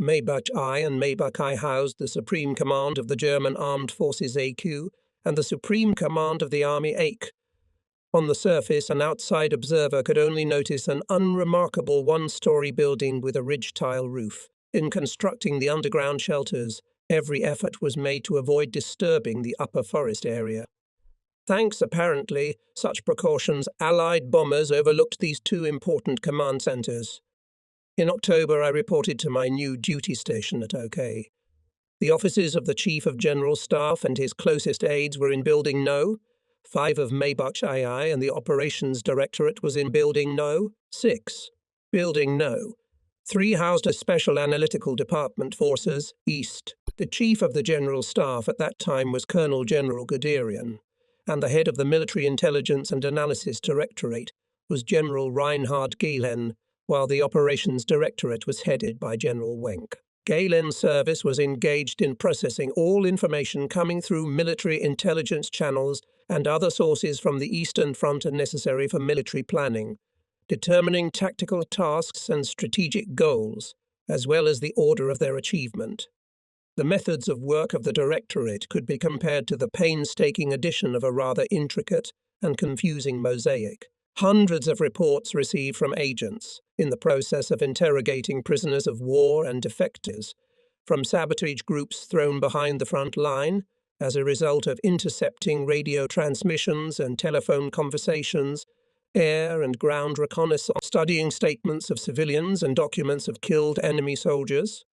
Maybach I and Maybach I housed the Supreme Command of the German Armed Forces AQ and the Supreme Command of the Army AIK. On the surface, an outside observer could only notice an unremarkable one-story building with a ridge-tile roof. In constructing the underground shelters, every effort was made to avoid disturbing the upper forest area. Thanks, apparently, such precautions, Allied bombers overlooked these two important command centers. In October, I reported to my new duty station at OK. The offices of the Chief of General Staff and his closest aides were in Building No. 5 of Maybach II and the Operations Directorate was in Building No. 6. Building No. 3 housed a Special Analytical Department Forces, East. The Chief of the General Staff at that time was Colonel General Guderian, and the head of the Military Intelligence and Analysis Directorate was General Reinhard Gehlen, while the Operations Directorate was headed by General Wenck. Gehlen's service was engaged in processing all information coming through military intelligence channels and other sources from the Eastern Front and necessary for military planning, determining tactical tasks and strategic goals, as well as the order of their achievement. The methods of work of the Directorate could be compared to the painstaking addition of a rather intricate and confusing mosaic. Hundreds of reports received from agents in the process of interrogating prisoners of war and defectors, from sabotage groups thrown behind the front line as a result of intercepting radio transmissions and telephone conversations, air and ground reconnaissance, studying statements of civilians and documents of killed enemy soldiers.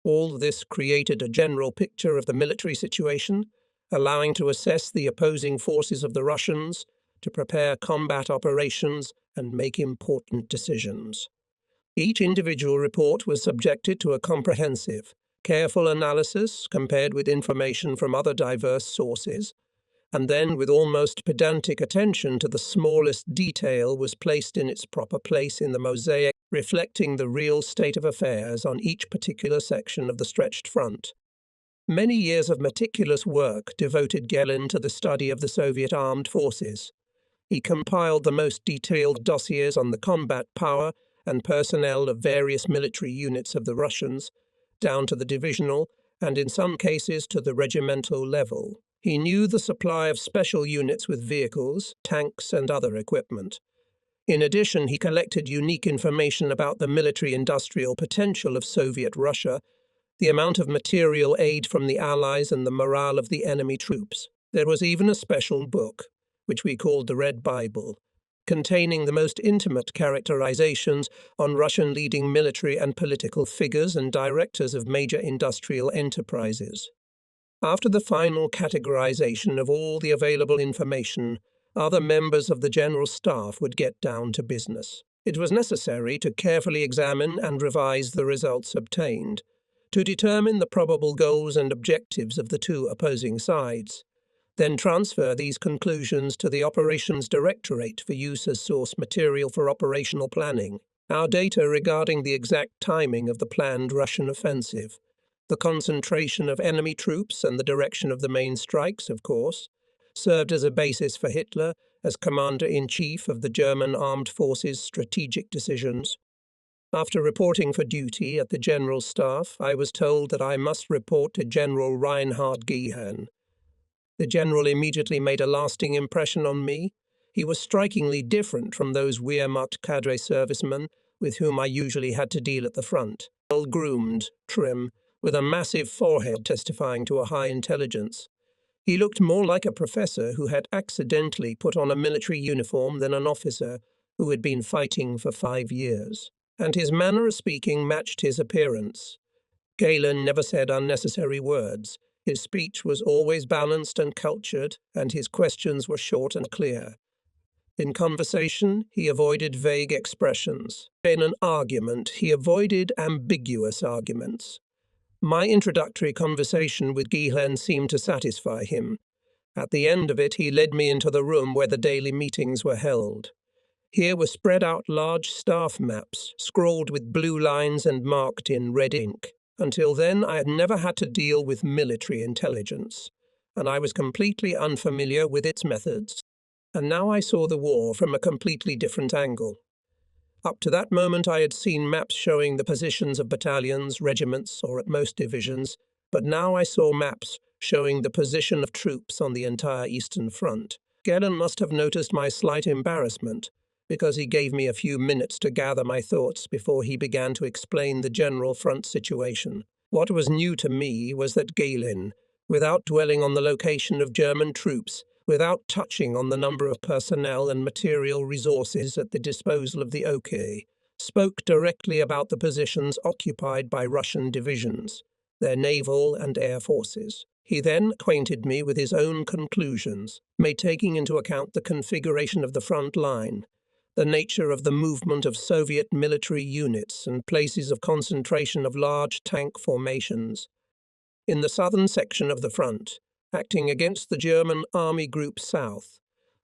All this created a general picture of the military situation, allowing to assess the opposing forces of the Russians, to prepare combat operations and make important decisions. Each individual report was subjected to a comprehensive, careful analysis compared with information from other diverse sources, and then with almost pedantic attention to the smallest detail was placed in its proper place in the mosaic, reflecting the real state of affairs on each particular section of the stretched front. Many years of meticulous work devoted Gehlen to the study of the Soviet armed forces. He compiled the most detailed dossiers on the combat power and personnel of various military units of the Russians, down to the divisional and in some cases to the regimental level. He knew the supply of special units with vehicles, tanks, and other equipment. In addition, he collected unique information about the military-industrial potential of Soviet Russia, the amount of material aid from the Allies, and the morale of the enemy troops. There was even a special book, which we called the Red Bible, containing the most intimate characterizations on Russian leading military and political figures and directors of major industrial enterprises. After the final categorization of all the available information, other members of the General Staff would get down to business. It was necessary to carefully examine and revise the results obtained, to determine the probable goals and objectives of the two opposing sides, then transfer these conclusions to the Operations Directorate for use as source material for operational planning. Our data regarding the exact timing of the planned Russian offensive, the concentration of enemy troops and the direction of the main strikes, of course, served as a basis for Hitler as Commander-in-Chief of the German Armed Forces' strategic decisions. After reporting for duty at the General Staff, I was told that I must report to General Reinhard Gehlen. The general immediately made a lasting impression on me. He was strikingly different from those Wehrmacht cadre servicemen with whom I usually had to deal at the front. Well-groomed, trim, with a massive forehead testifying to a high intelligence. He looked more like a professor who had accidentally put on a military uniform than an officer who had been fighting for 5 years. And his manner of speaking matched his appearance. Gehlen never said unnecessary words. His speech was always balanced and cultured, and his questions were short and clear. In conversation, he avoided vague expressions. In an argument, he avoided ambiguous arguments. My introductory conversation with Gehlen seemed to satisfy him. At the end of it, he led me into the room where the daily meetings were held. Here were spread out large staff maps, scrawled with blue lines and marked in red ink. Until then, I had never had to deal with military intelligence, and I was completely unfamiliar with its methods. And now I saw the war from a completely different angle. Up to that moment I had seen maps showing the positions of battalions, regiments, or at most divisions, but now I saw maps showing the position of troops on the entire Eastern Front. Gellin must have noticed my slight embarrassment, because he gave me a few minutes to gather my thoughts before he began to explain the general front situation. What was new to me was that Gellin, without dwelling on the location of German troops, without touching on the number of personnel and material resources at the disposal of the OK, spoke directly about the positions occupied by Russian divisions, their naval and air forces. He then acquainted me with his own conclusions, made taking into account the configuration of the front line, the nature of the movement of Soviet military units and places of concentration of large tank formations. In the southern section of the front, acting against the German Army Group South,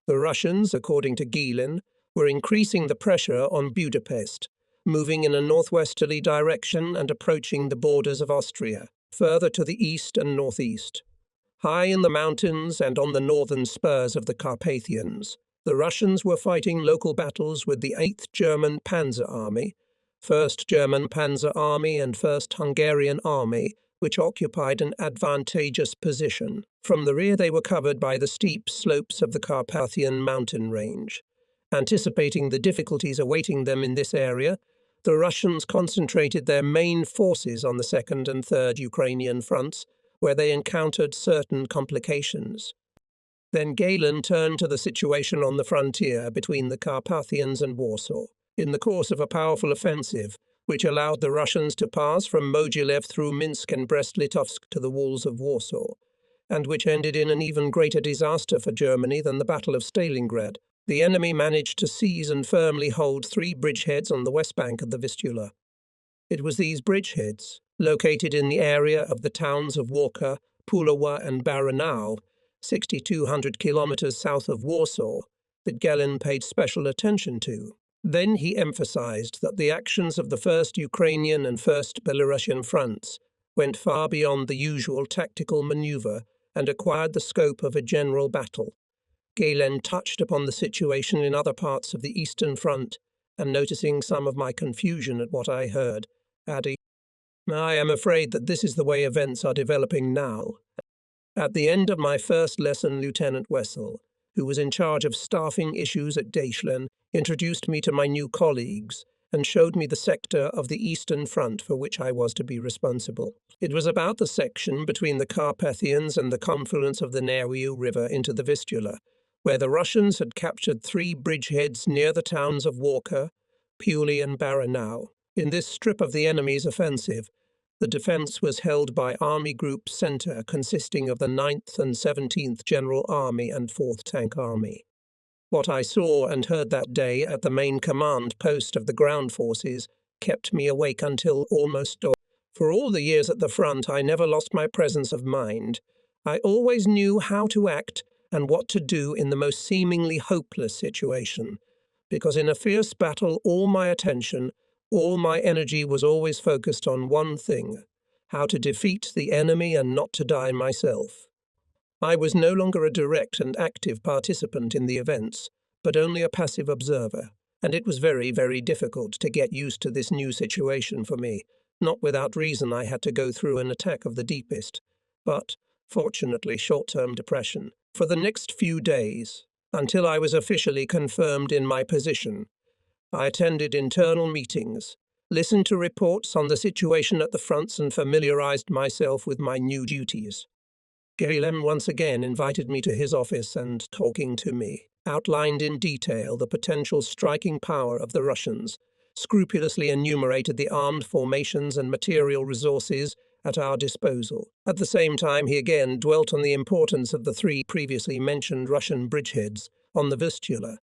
the Russians, according to Gellin, were increasing the pressure on Budapest, moving in a northwesterly direction and approaching the borders of Austria, further to the east and northeast. High in the mountains and on the northern spurs of the Carpathians, the Russians were fighting local battles with the 8th German Panzer Army, 1st German Panzer Army and 1st Hungarian Army, which occupied an advantageous position. From the rear they were covered by the steep slopes of the Carpathian mountain range. Anticipating the difficulties awaiting them in this area, the Russians concentrated their main forces on the 2nd and 3rd Ukrainian fronts, where they encountered certain complications. Then Gellin turned to the situation on the frontier between the Carpathians and Warsaw. In the course of a powerful offensive, which allowed the Russians to pass from Mogilev through Minsk and Brest-Litovsk to the walls of Warsaw, and which ended in an even greater disaster for Germany than the Battle of Stalingrad, the enemy managed to seize and firmly hold 3 bridgeheads on the west bank of the Vistula. It was these bridgeheads, located in the area of the towns of Walka, Pulowa and Baranau, 6,200 kilometers south of Warsaw, that Gellin paid special attention to. Then he emphasized that the actions of the 1st Ukrainian and 1st Belarusian fronts went far beyond the usual tactical maneuver and acquired the scope of a general battle. Gellin touched upon the situation in other parts of the Eastern Front, and noticing some of my confusion at what I heard, added, "I am afraid that this is the way events are developing now." At the end of my first lesson, Lieutenant Wessel, who was in charge of staffing issues at Daeschlen, introduced me to my new colleagues and showed me the sector of the Eastern Front for which I was to be responsible. It was about the section between the Carpathians and the confluence of the Nereu River into the Vistula, where the Russians had captured 3 bridgeheads near the towns of Walka, Puli and Baranau. In this strip of the enemy's offensive, the defence was held by Army Group Centre, consisting of the 9th and 17th General Army and 4th Tank Army. What I saw and heard that day at the main command post of the ground forces kept me awake until almost dawn. For all the years at the front, I never lost my presence of mind. I always knew how to act and what to do in the most seemingly hopeless situation, because in a fierce battle all my attention, all my energy was always focused on one thing: how to defeat the enemy and not to die myself. I was no longer a direct and active participant in the events, but only a passive observer, and it was very, very difficult to get used to this new situation for me. Not without reason I had to go through an attack of the deepest, but, fortunately, short-term depression. For the next few days, until I was officially confirmed in my position, I attended internal meetings, listened to reports on the situation at the fronts and familiarized myself with my new duties. Gellin once again invited me to his office and, talking to me, outlined in detail the potential striking power of the Russians, scrupulously enumerated the armed formations and material resources at our disposal. At the same time, he again dwelt on the importance of the 3 previously mentioned Russian bridgeheads on the Vistula,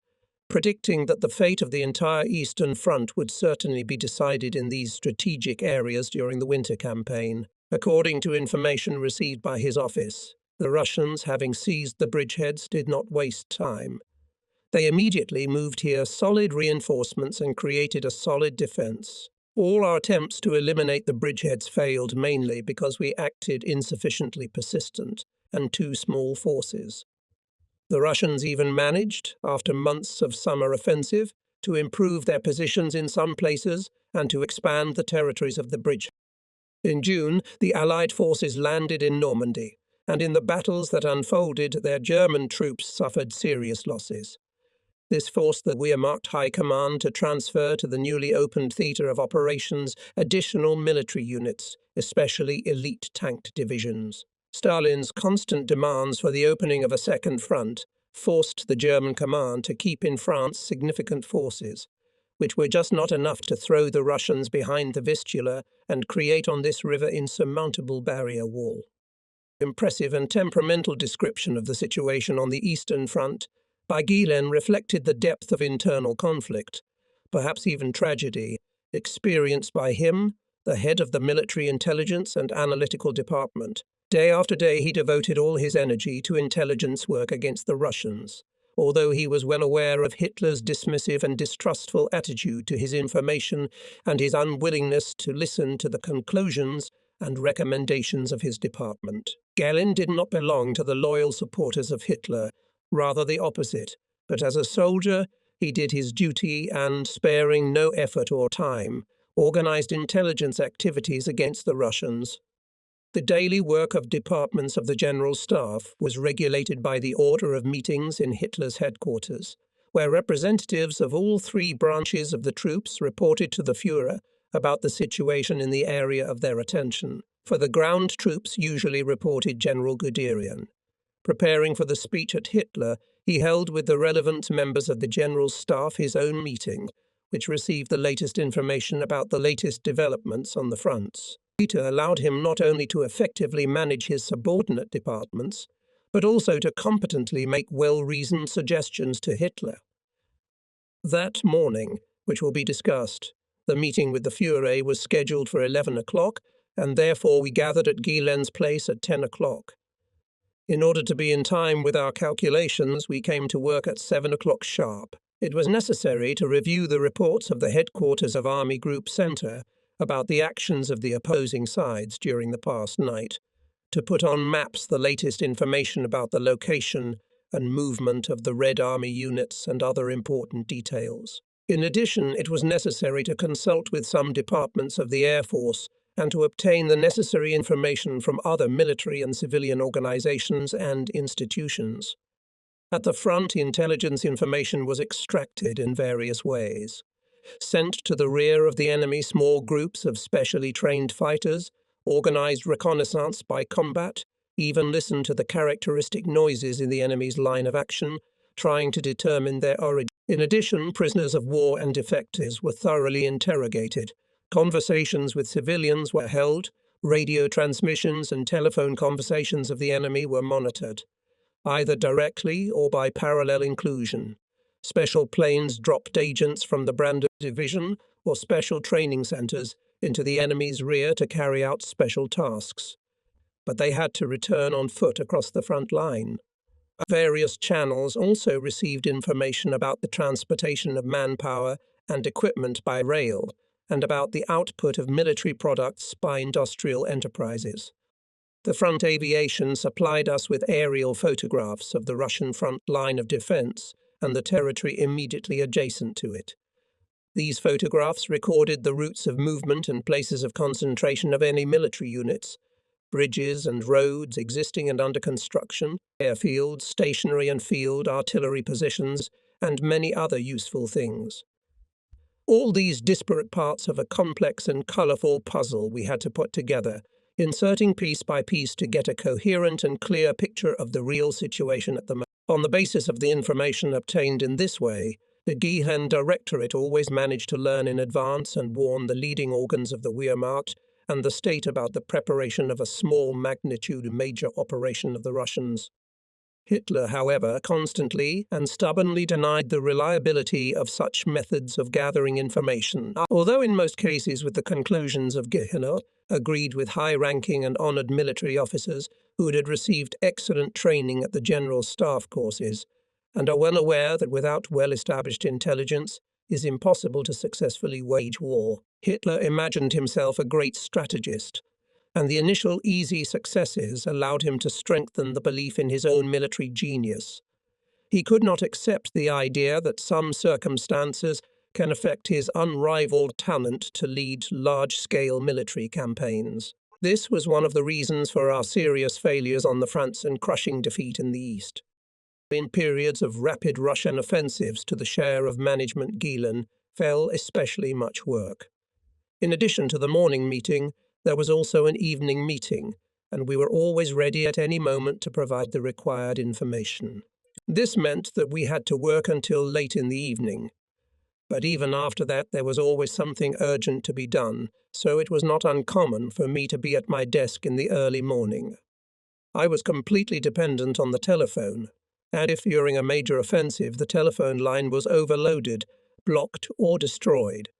predicting that the fate of the entire Eastern Front would certainly be decided in these strategic areas during the winter campaign. According to information received by his office, the Russians, having seized the bridgeheads, did not waste time. They immediately moved here solid reinforcements and created a solid defense. All our attempts to eliminate the bridgeheads failed mainly because we acted insufficiently persistent and too small forces. The Russians even managed, after months of summer offensive, to improve their positions in some places and to expand the territories of the bridge. In June, the Allied forces landed in Normandy, and in the battles that unfolded, their German troops suffered serious losses. This forced the Wehrmacht High Command to transfer to the newly opened theatre of operations additional military units, especially elite tanked divisions. Stalin's constant demands for the opening of a second front forced the German command to keep in France significant forces, which were just not enough to throw the Russians behind the Vistula and create on this river insurmountable barrier wall. Impressive and temperamental description of the situation on the Eastern Front by Guillain reflected the depth of internal conflict, perhaps even tragedy, experienced by him, the head of the military intelligence and analytical department. Day after day he devoted all his energy to intelligence work against the Russians, although he was well aware of Hitler's dismissive and distrustful attitude to his information and his unwillingness to listen to the conclusions and recommendations of his department. Guillain did not belong to the loyal supporters of Hitler, rather the opposite, but as a soldier he did his duty and, sparing no effort or time, organized intelligence activities against the Russians. The daily work of departments of the General Staff was regulated by the order of meetings in Hitler's headquarters, where representatives of all three branches of the troops reported to the Führer about the situation in the area of their attention. For the ground troops usually reported General Guderian. Preparing for the speech at Hitler, he held with the relevant members of the General Staff his own meeting, which received the latest information about the latest developments on the fronts. Peter allowed him not only to effectively manage his subordinate departments, but also to competently make well-reasoned suggestions to Hitler. That morning, which will be discussed, the meeting with the Führer was scheduled for 11 o'clock, and therefore we gathered at Guillain's place at 10 o'clock. In order to be in time with our calculations, we came to work at 7 o'clock sharp. It was necessary to review the reports of the headquarters of Army Group Center about the actions of the opposing sides during the past night, to put on maps the latest information about the location and movement of the Red Army units and other important details. In addition, it was necessary to consult with some departments of the Air Force and to obtain the necessary information from other military and civilian organizations and institutions. At the front, intelligence information was extracted in various ways. Sent to the rear of the enemy small groups of specially trained fighters, organized reconnaissance by combat, even listened to the characteristic noises in the enemy's line of action, trying to determine their origin. In addition, prisoners of war and defectors were thoroughly interrogated. Conversations with civilians were held, radio transmissions and telephone conversations of the enemy were monitored, either directly or by parallel inclusion. Special planes dropped agents from the Brandon Division or special training centers into the enemy's rear to carry out special tasks, but they had to return on foot across the front line. Various channels also received information about the transportation of manpower and equipment by rail, and about the output of military products by industrial enterprises. The front aviation supplied us with aerial photographs of the Russian front line of defense and the territory immediately adjacent to it. These photographs recorded the routes of movement and places of concentration of any military units, bridges and roads existing and under construction, airfields, stationary and field artillery positions, and many other useful things. All these disparate parts of a complex and colourful puzzle we had to put together, inserting piece by piece to get a coherent and clear picture of the real situation at the moment. On the basis of the information obtained in this way, the Guillain Directorate always managed to learn in advance and warn the leading organs of the Wehrmacht and the state about the preparation of a small magnitude major operation of the Russians. Hitler, however, constantly and stubbornly denied the reliability of such methods of gathering information, although in most cases with the conclusions of Guillain, agreed with high-ranking and honoured military officers who had received excellent training at the General Staff courses, and are well aware that without well-established intelligence it is impossible to successfully wage war. Hitler imagined himself a great strategist, and the initial easy successes allowed him to strengthen the belief in his own military genius. He could not accept the idea that some circumstances can affect his unrivaled talent to lead large-scale military campaigns. This was one of the reasons for our serious failures on the fronts and crushing defeat in the east. In periods of rapid Russian offensives to the share of management Gilan fell especially much work. In addition to the morning meeting, there was also an evening meeting, and we were always ready at any moment to provide the required information. This meant that we had to work until late in the evening. But even after that, there was always something urgent to be done, so it was not uncommon for me to be at my desk in the early morning. I was completely dependent on the telephone, and if during a major offensive the telephone line was overloaded, blocked, or destroyed,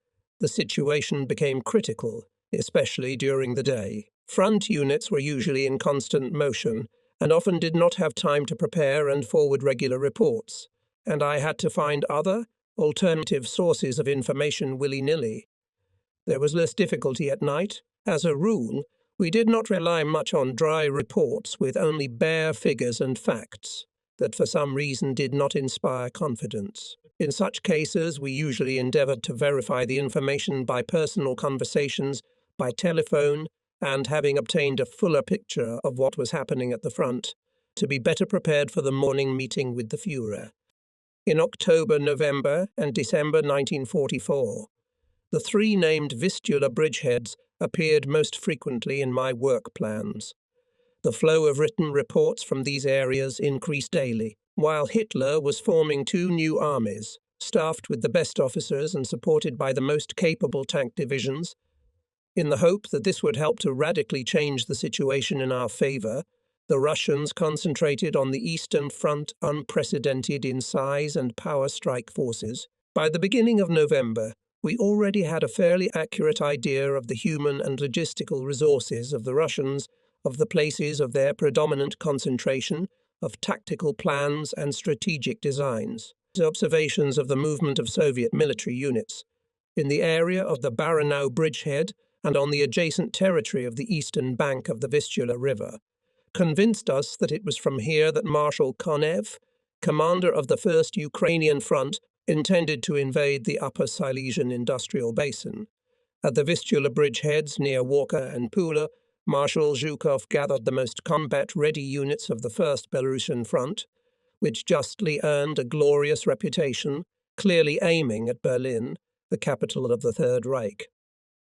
the situation became critical, especially during the day. Front units were usually in constant motion and often did not have time to prepare and forward regular reports, and I had to find other, alternative sources of information willy-nilly. There was less difficulty at night. As a rule, we did not rely much on dry reports with only bare figures and facts that for some reason did not inspire confidence. In such cases, we usually endeavored to verify the information by personal conversations, by telephone, and having obtained a fuller picture of what was happening at the front, to be better prepared for the morning meeting with the Führer. In October, November, and December 1944, the three named Vistula bridgeheads appeared most frequently in my work plans. The flow of written reports from these areas increased daily, while Hitler was forming two new armies, staffed with the best officers and supported by the most capable tank divisions. In the hope that this would help to radically change the situation in our favor, the Russians concentrated on the Eastern Front unprecedented in size and power strike forces. By the beginning of November, we already had a fairly accurate idea of the human and logistical resources of the Russians, of the places of their predominant concentration, of tactical plans and strategic designs. Observations of the movement of Soviet military units in the area of the Baranov bridgehead and on the adjacent territory of the eastern bank of the Vistula River convinced us that it was from here that Marshal Konev, commander of the First Ukrainian Front, intended to invade the Upper Silesian industrial basin. At the Vistula bridgeheads near Walker and Pula, Marshal Zhukov gathered the most combat-ready units of the First Belarusian Front, which justly earned a glorious reputation, clearly aiming at Berlin, the capital of the Third Reich.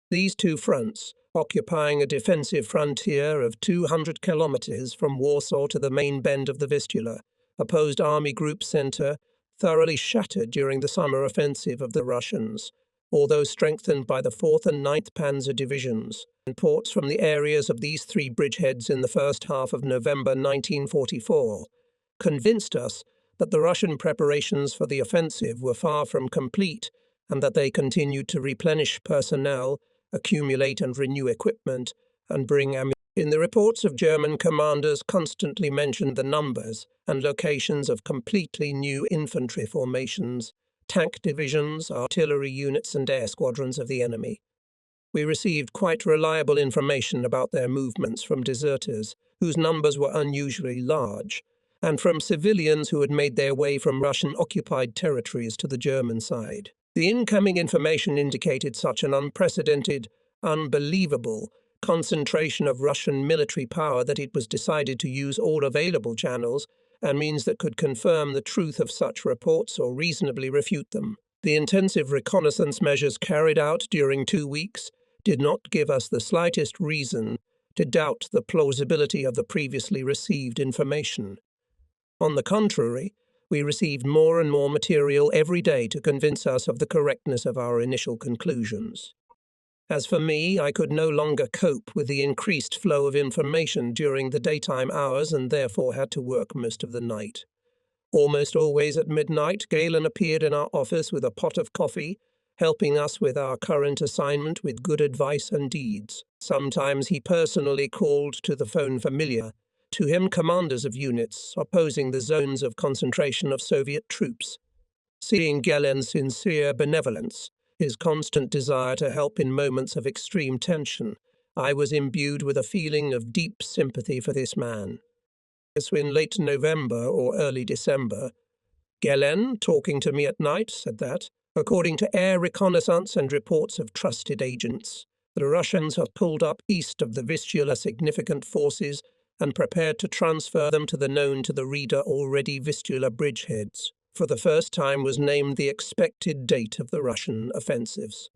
These two fronts, occupying a defensive frontier of 200 kilometers from Warsaw to the main bend of the Vistula, opposed Army Group Center, thoroughly shattered during the summer offensive of the Russians, although strengthened by the 4th and 9th Panzer Divisions. Reports from the areas of these three bridgeheads in the first half of November 1944 convinced us that the Russian preparations for the offensive were far from complete and that they continued to replenish personnel, accumulate and renew equipment, and bring ammunition. In the reports of German commanders constantly mentioned the numbers and locations of completely new infantry formations, tank divisions, artillery units and air squadrons of the enemy. We received quite reliable information about their movements from deserters, whose numbers were unusually large, and from civilians who had made their way from Russian-occupied territories to the German side. The incoming information indicated such an unprecedented, unbelievable concentration of Russian military power that it was decided to use all available channels and means that could confirm the truth of such reports or reasonably refute them. The intensive reconnaissance measures carried out during 2 weeks did not give us the slightest reason to doubt the plausibility of the previously received information. On the contrary, we received more and more material every day to convince us of the correctness of our initial conclusions. As for me, I could no longer cope with the increased flow of information during the daytime hours and therefore had to work most of the night. Almost always at midnight, Galen appeared in our office with a pot of coffee, helping us with our current assignment with good advice and deeds. Sometimes he personally called to the phone familiar, to him commanders of units opposing the zones of concentration of Soviet troops. Seeing Galen's sincere benevolence, his constant desire to help in moments of extreme tension, I was imbued with a feeling of deep sympathy for this man. In late November or early December, Gehlen, talking to me at night, said that, according to air reconnaissance and reports of trusted agents, the Russians have pulled up east of the Vistula significant forces and prepared to transfer them to the known to the reader already Vistula bridgeheads. For the first time was named the expected date of the Russian offensives.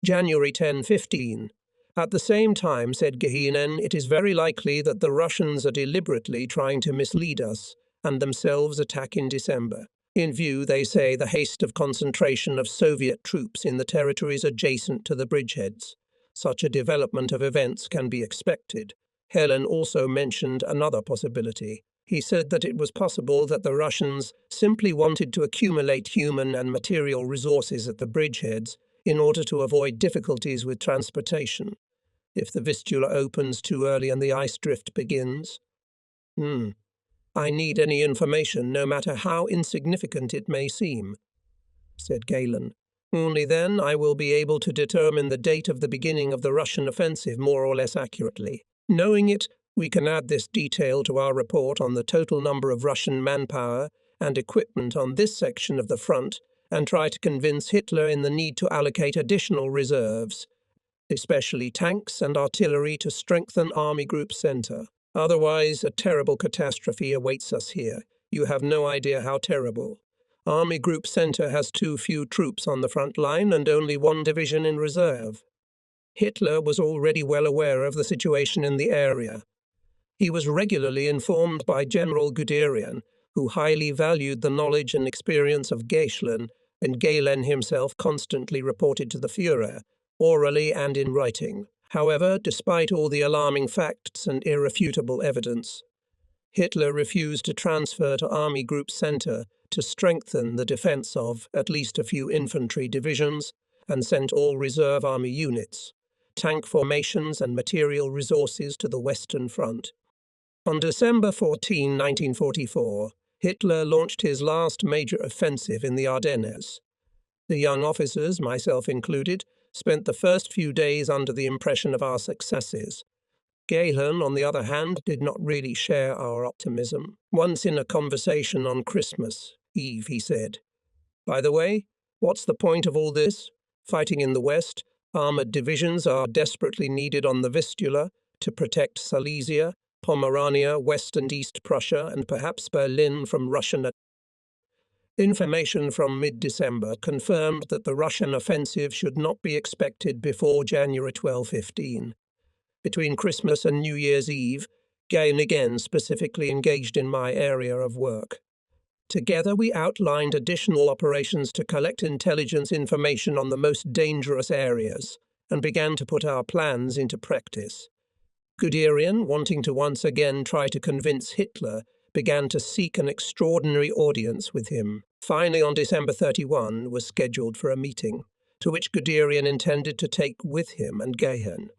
January 10-15. At the same time, said Gehlen, it is very likely that the Russians are deliberately trying to mislead us and themselves attack in December. In view, they say, the haste of concentration of Soviet troops in the territories adjacent to the bridgeheads. Such a development of events can be expected. Gehlen also mentioned another possibility. He said that it was possible that the Russians simply wanted to accumulate human and material resources at the bridgeheads in order to avoid difficulties with transportation. If the Vistula opens too early and the ice drift begins. I need any information, no matter how insignificant it may seem, said Gehlen. Only then I will be able to determine the date of the beginning of the Russian offensive more or less accurately. Knowing it, we can add this detail to our report on the total number of Russian manpower and equipment on this section of the front and try to convince Hitler in the need to allocate additional reserves, especially tanks and artillery, to strengthen Army Group Center. Otherwise, a terrible catastrophe awaits us here. You have no idea how terrible. Army Group Center has too few troops on the front line and only one division in reserve. Hitler was already well aware of the situation in the area. He was regularly informed by General Guderian, who highly valued the knowledge and experience of Gehlen, and Gehlen himself constantly reported to the Führer, orally and in writing. However, despite all the alarming facts and irrefutable evidence, Hitler refused to transfer to Army Group Center to strengthen the defense of at least a few infantry divisions and sent all reserve army units, tank formations and material resources to the Western Front. On December 14, 1944, Hitler launched his last major offensive in the Ardennes. The young officers, myself included, spent the first few days under the impression of our successes. Gehlen, on the other hand, did not really share our optimism. Once in a conversation on Christmas Eve, he said, "By the way, what's the point of all this? Fighting in the West, armoured divisions are desperately needed on the Vistula to protect Silesia, Pomerania, West and East Prussia, and perhaps Berlin from Russian attacks." Information from mid-December confirmed that the Russian offensive should not be expected before January 12-15. Between Christmas and New Year's Eve, Gehlen again specifically engaged in my area of work. Together we outlined additional operations to collect intelligence information on the most dangerous areas and began to put our plans into practice. Guderian, wanting to once again try to convince Hitler, began to seek an extraordinary audience with him. Finally, on December 31, was scheduled for a meeting, to which Guderian intended to take with him and Gehlen.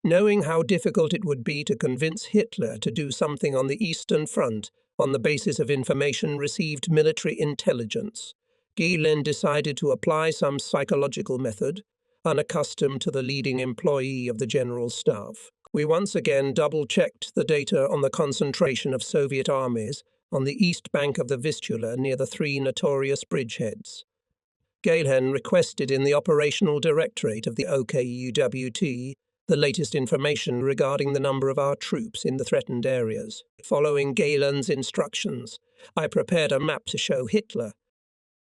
Knowing how difficult it would be to convince Hitler to do something on the Eastern Front on the basis of information received military intelligence, Gehlen decided to apply some psychological method, unaccustomed to the leading employee of the General Staff. We once again double-checked the data on the concentration of Soviet armies on the east bank of the Vistula near the three notorious bridgeheads. Gehlen requested in the operational directorate of the OKUWT the latest information regarding the number of our troops in the threatened areas. Following Gehlen's instructions, I prepared a map to show Hitler.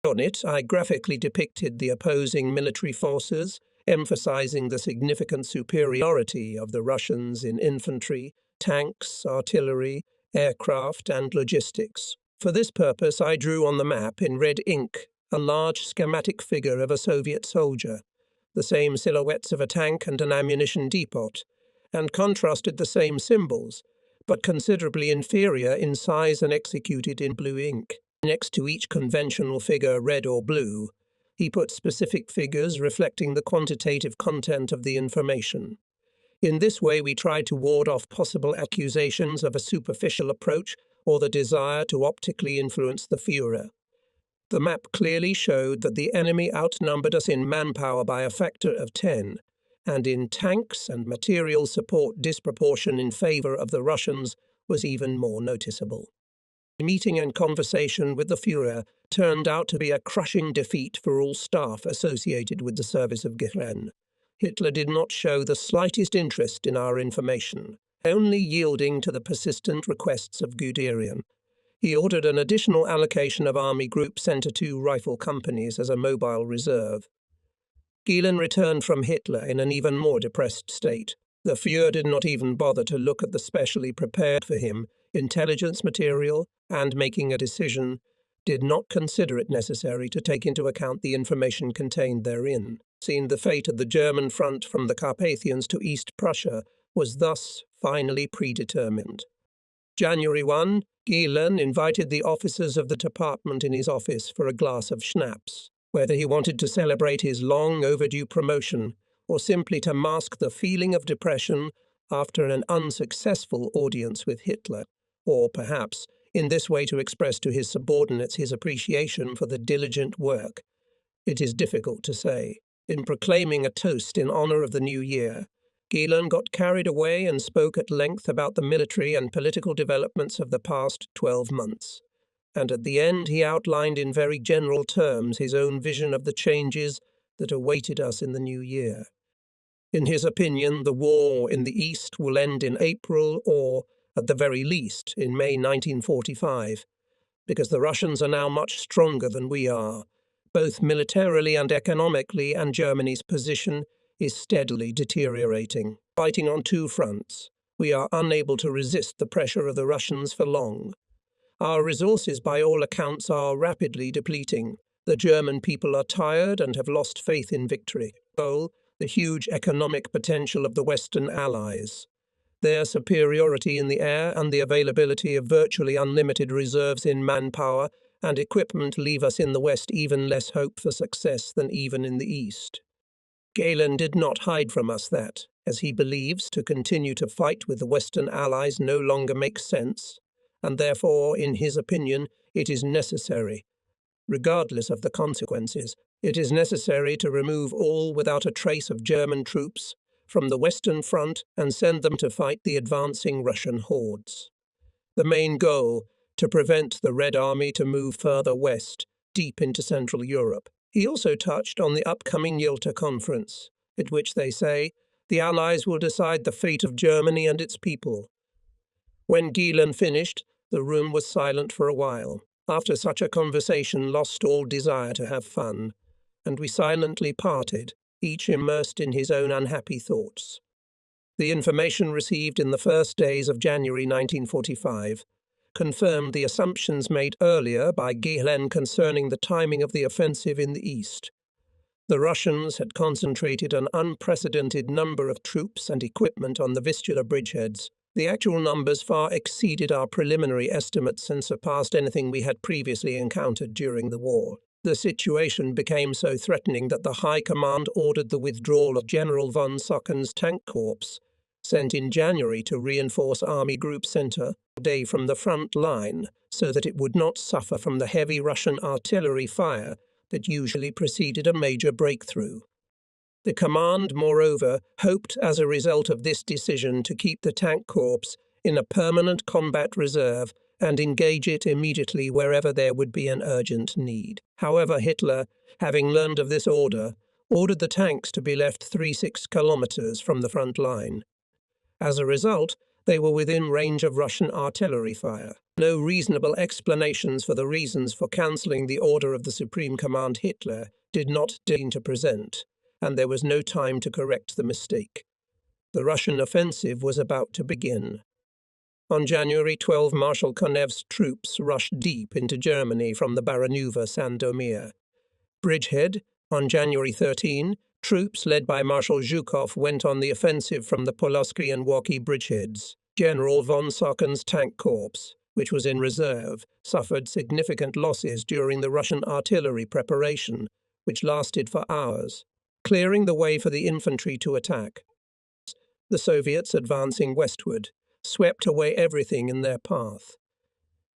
On it, I graphically depicted the opposing military forces, emphasizing the significant superiority of the Russians in infantry, tanks, artillery, aircraft, and logistics. For this purpose, I drew on the map in red ink a large schematic figure of a Soviet soldier, the same silhouettes of a tank and an ammunition depot, and contrasted the same symbols, but considerably inferior in size and executed in blue ink. Next to each conventional figure, red or blue, he put specific figures reflecting the quantitative content of the information. In this way, we tried to ward off possible accusations of a superficial approach or the desire to optically influence the Führer. The map clearly showed that the enemy outnumbered us in manpower by a factor of 10, and in tanks and material support disproportion in favor of the Russians was even more noticeable. The meeting and conversation with the Führer turned out to be a crushing defeat for all staff associated with the service of Gehlen. Hitler did not show the slightest interest in our information, only yielding to the persistent requests of Guderian. He ordered an additional allocation of Army Group Center 2 rifle companies as a mobile reserve. Gehlen returned from Hitler in an even more depressed state. The Führer did not even bother to look at the specially prepared for him intelligence material and, making a decision, did not consider it necessary to take into account the information contained therein. The fate of the German front from the Carpathians to East Prussia was thus finally predetermined. January 1, Gehlen invited the officers of the department in his office for a glass of schnapps, whether he wanted to celebrate his long overdue promotion or simply to mask the feeling of depression after an unsuccessful audience with Hitler, or perhaps in this way to express to his subordinates his appreciation for the diligent work. It is difficult to say. In proclaiming a toast in honor of the new year, Gehlen got carried away and spoke at length about the military and political developments of the past 12 months. And at the end he outlined in very general terms his own vision of the changes that awaited us in the new year. In his opinion, the war in the East will end in April or, at the very least, in May 1945, because the Russians are now much stronger than we are, both militarily and economically, and Germany's position is steadily deteriorating. Fighting on two fronts, we are unable to resist the pressure of the Russians for long. Our resources, by all accounts, are rapidly depleting. The German people are tired and have lost faith in victory. The huge economic potential of the Western Allies, their superiority in the air and the availability of virtually unlimited reserves in manpower and equipment leave us in the West even less hope for success than even in the East. Gehlen did not hide from us that, as he believes, to continue to fight with the Western Allies no longer makes sense, and therefore, in his opinion, it is necessary, regardless of the consequences, it is necessary to remove all without a trace of German troops from the Western Front and send them to fight the advancing Russian hordes. The main goal, to prevent the Red Army to move further west, deep into Central Europe. He also touched on the upcoming Yalta Conference, at which, they say, the Allies will decide the fate of Germany and its people. When Gehlen finished, the room was silent for a while. After such a conversation lost all desire to have fun, and we silently parted, each immersed in his own unhappy thoughts. The information received in the first days of January 1945 confirmed the assumptions made earlier by Gehlen concerning the timing of the offensive in the East. The Russians had concentrated an unprecedented number of troops and equipment on the Vistula bridgeheads. The actual numbers far exceeded our preliminary estimates and surpassed anything we had previously encountered during the war. The situation became so threatening that the High Command ordered the withdrawal of General von Socken's tank corps, sent in January to reinforce Army Group Center, day from the front line, so that it would not suffer from the heavy Russian artillery fire that usually preceded a major breakthrough. The command, moreover, hoped as a result of this decision to keep the tank corps in a permanent combat reserve and engage it immediately wherever there would be an urgent need. However, Hitler, having learned of this ordered the tanks to be left 36 kilometers from the front line. As a result, they were within range of Russian artillery fire. No reasonable explanations for the reasons for cancelling the order of the Supreme Command Hitler did not deign to present, and there was no time to correct the mistake. The Russian offensive was about to begin. On January 12, Marshal Konev's troops rushed deep into Germany from the Baranuva-Sandomir bridgehead. On January 13, troops led by Marshal Zhukov went on the offensive from the Pulaski and Woki bridgeheads. General von Socken's tank corps, which was in reserve, suffered significant losses during the Russian artillery preparation, which lasted for hours, clearing the way for the infantry to attack. The Soviets, advancing westward, swept away everything in their path.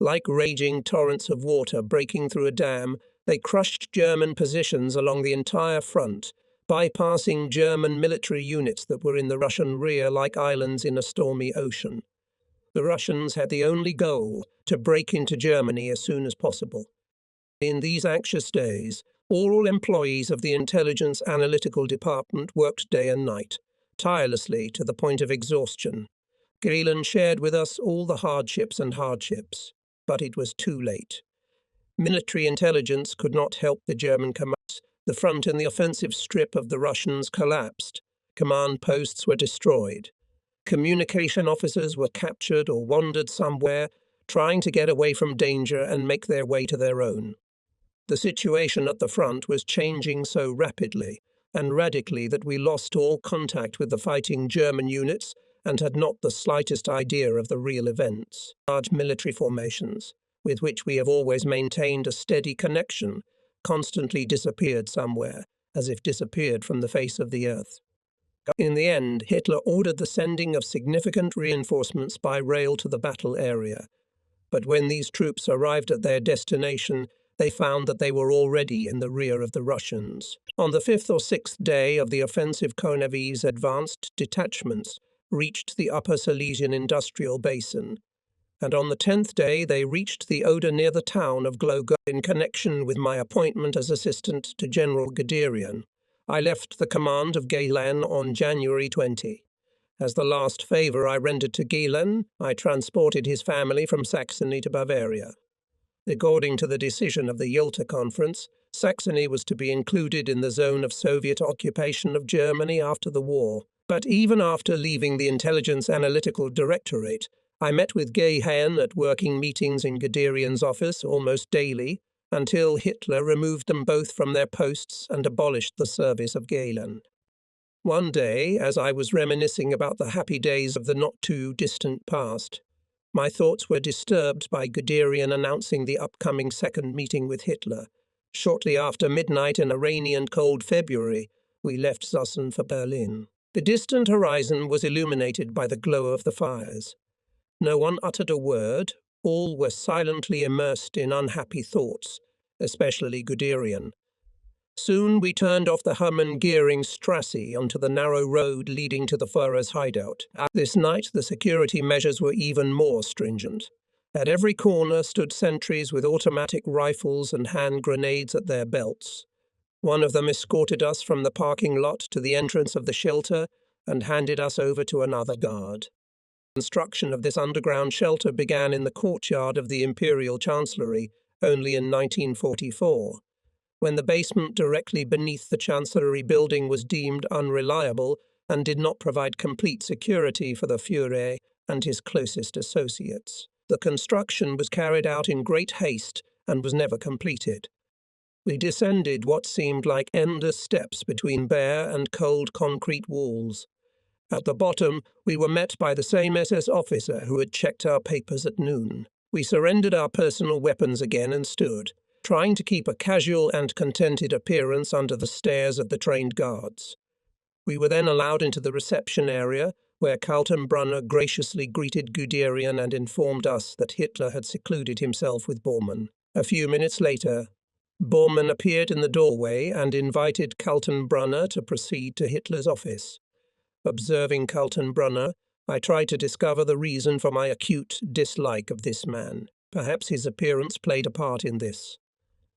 Like raging torrents of water breaking through a dam, they crushed German positions along the entire front, bypassing German military units that were in the Russian rear like islands in a stormy ocean. The Russians had the only goal to break into Germany as soon as possible. In these anxious days, all employees of the Intelligence Analytical Department worked day and night, tirelessly to the point of exhaustion. Galen shared with us all the hardships, but it was too late. Military intelligence could not help the German commands. The front in the offensive strip of the Russians collapsed. Command posts were destroyed. Communication officers were captured or wandered somewhere, trying to get away from danger and make their way to their own. The situation at the front was changing so rapidly and radically that we lost all contact with the fighting German units and had not the slightest idea of the real events. Large military formations, with which we have always maintained a steady connection, constantly disappeared somewhere, as if disappeared from the face of the earth. In the end, Hitler ordered the sending of significant reinforcements by rail to the battle area. But when these troops arrived at their destination, they found that they were already in the rear of the Russians. On the 5th or 6th day of the offensive, Konevi's advanced detachments reached the Upper Silesian industrial basin, and on the 10th day they reached the Oder near the town of Glogau. In connection with my appointment as assistant to General Guderian, I left the command of Galen on January 20. As the last favour I rendered to Galen, I transported his family from Saxony to Bavaria. According to the decision of the Yalta Conference, Saxony was to be included in the zone of Soviet occupation of Germany after the war. But even after leaving the Intelligence Analytical Directorate, I met with Galen at working meetings in Guderian's office almost daily, until Hitler removed them both from their posts and abolished the service of Galen. One day, as I was reminiscing about the happy days of the not-too-distant past, my thoughts were disturbed by Guderian announcing the upcoming second meeting with Hitler. Shortly after midnight in a rainy and cold February, we left Zussen for Berlin. The distant horizon was illuminated by the glow of the fires. No one uttered a word. All were silently immersed in unhappy thoughts, especially Guderian. Soon we turned off the Hermann-Göring-Strasse onto the narrow road leading to the Führer's hideout. This night the security measures were even more stringent. At every corner stood sentries with automatic rifles and hand grenades at their belts. One of them escorted us from the parking lot to the entrance of the shelter and handed us over to another guard. Construction of this underground shelter began in the courtyard of the Imperial Chancellery only in 1944. When the basement directly beneath the Chancellery building was deemed unreliable and did not provide complete security for the Führer and his closest associates. The construction was carried out in great haste and was never completed. We descended what seemed like endless steps between bare and cold concrete walls. At the bottom, we were met by the same SS officer who had checked our papers at noon. We surrendered our personal weapons again and stood, trying to keep a casual and contented appearance under the stares of the trained guards. We were then allowed into the reception area, where Kaltenbrunner graciously greeted Guderian and informed us that Hitler had secluded himself with Bormann. A few minutes later, Bormann appeared in the doorway and invited Kaltenbrunner to proceed to Hitler's office. Observing Kaltenbrunner, I tried to discover the reason for my acute dislike of this man. Perhaps his appearance played a part in this.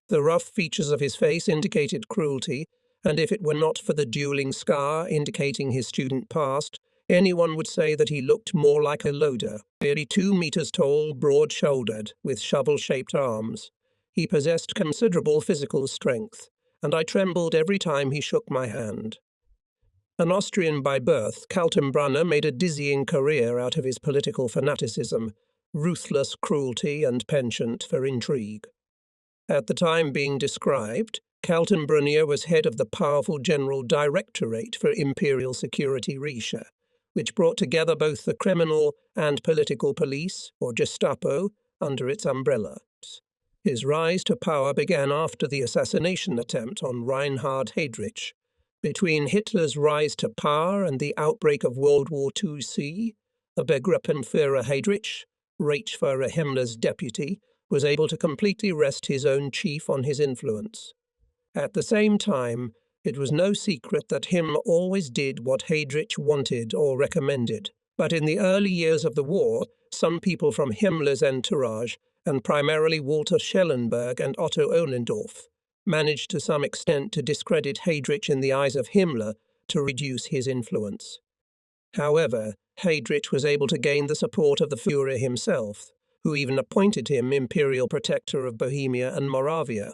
The rough features of his face indicated cruelty, and if it were not for the dueling scar indicating his student past, anyone would say that he looked more like a loader. Nearly 2 meters tall, broad-shouldered, with shovel-shaped arms. He possessed considerable physical strength, and I trembled every time he shook my hand. An Austrian by birth, Kaltenbrunner made a dizzying career out of his political fanaticism, ruthless cruelty and penchant for intrigue. At the time being described, Kaltenbrunner was head of the powerful General Directorate for Imperial Security Reich, which brought together both the criminal and political police, or Gestapo, under its umbrella. His rise to power began after the assassination attempt on Reinhard Heydrich. Between Hitler's rise to power and the outbreak of World War II, the Begriffenführer Heydrich, Reichsführer Himmler's deputy, was able to completely wrest his own chief on his influence. At the same time, it was no secret that Himmler always did what Heydrich wanted or recommended. But in the early years of the war, some people from Himmler's entourage and primarily Walter Schellenberg and Otto Ohlendorf, managed to some extent to discredit Heydrich in the eyes of Himmler to reduce his influence. However, Heydrich was able to gain the support of the Führer himself, who even appointed him imperial protector of Bohemia and Moravia,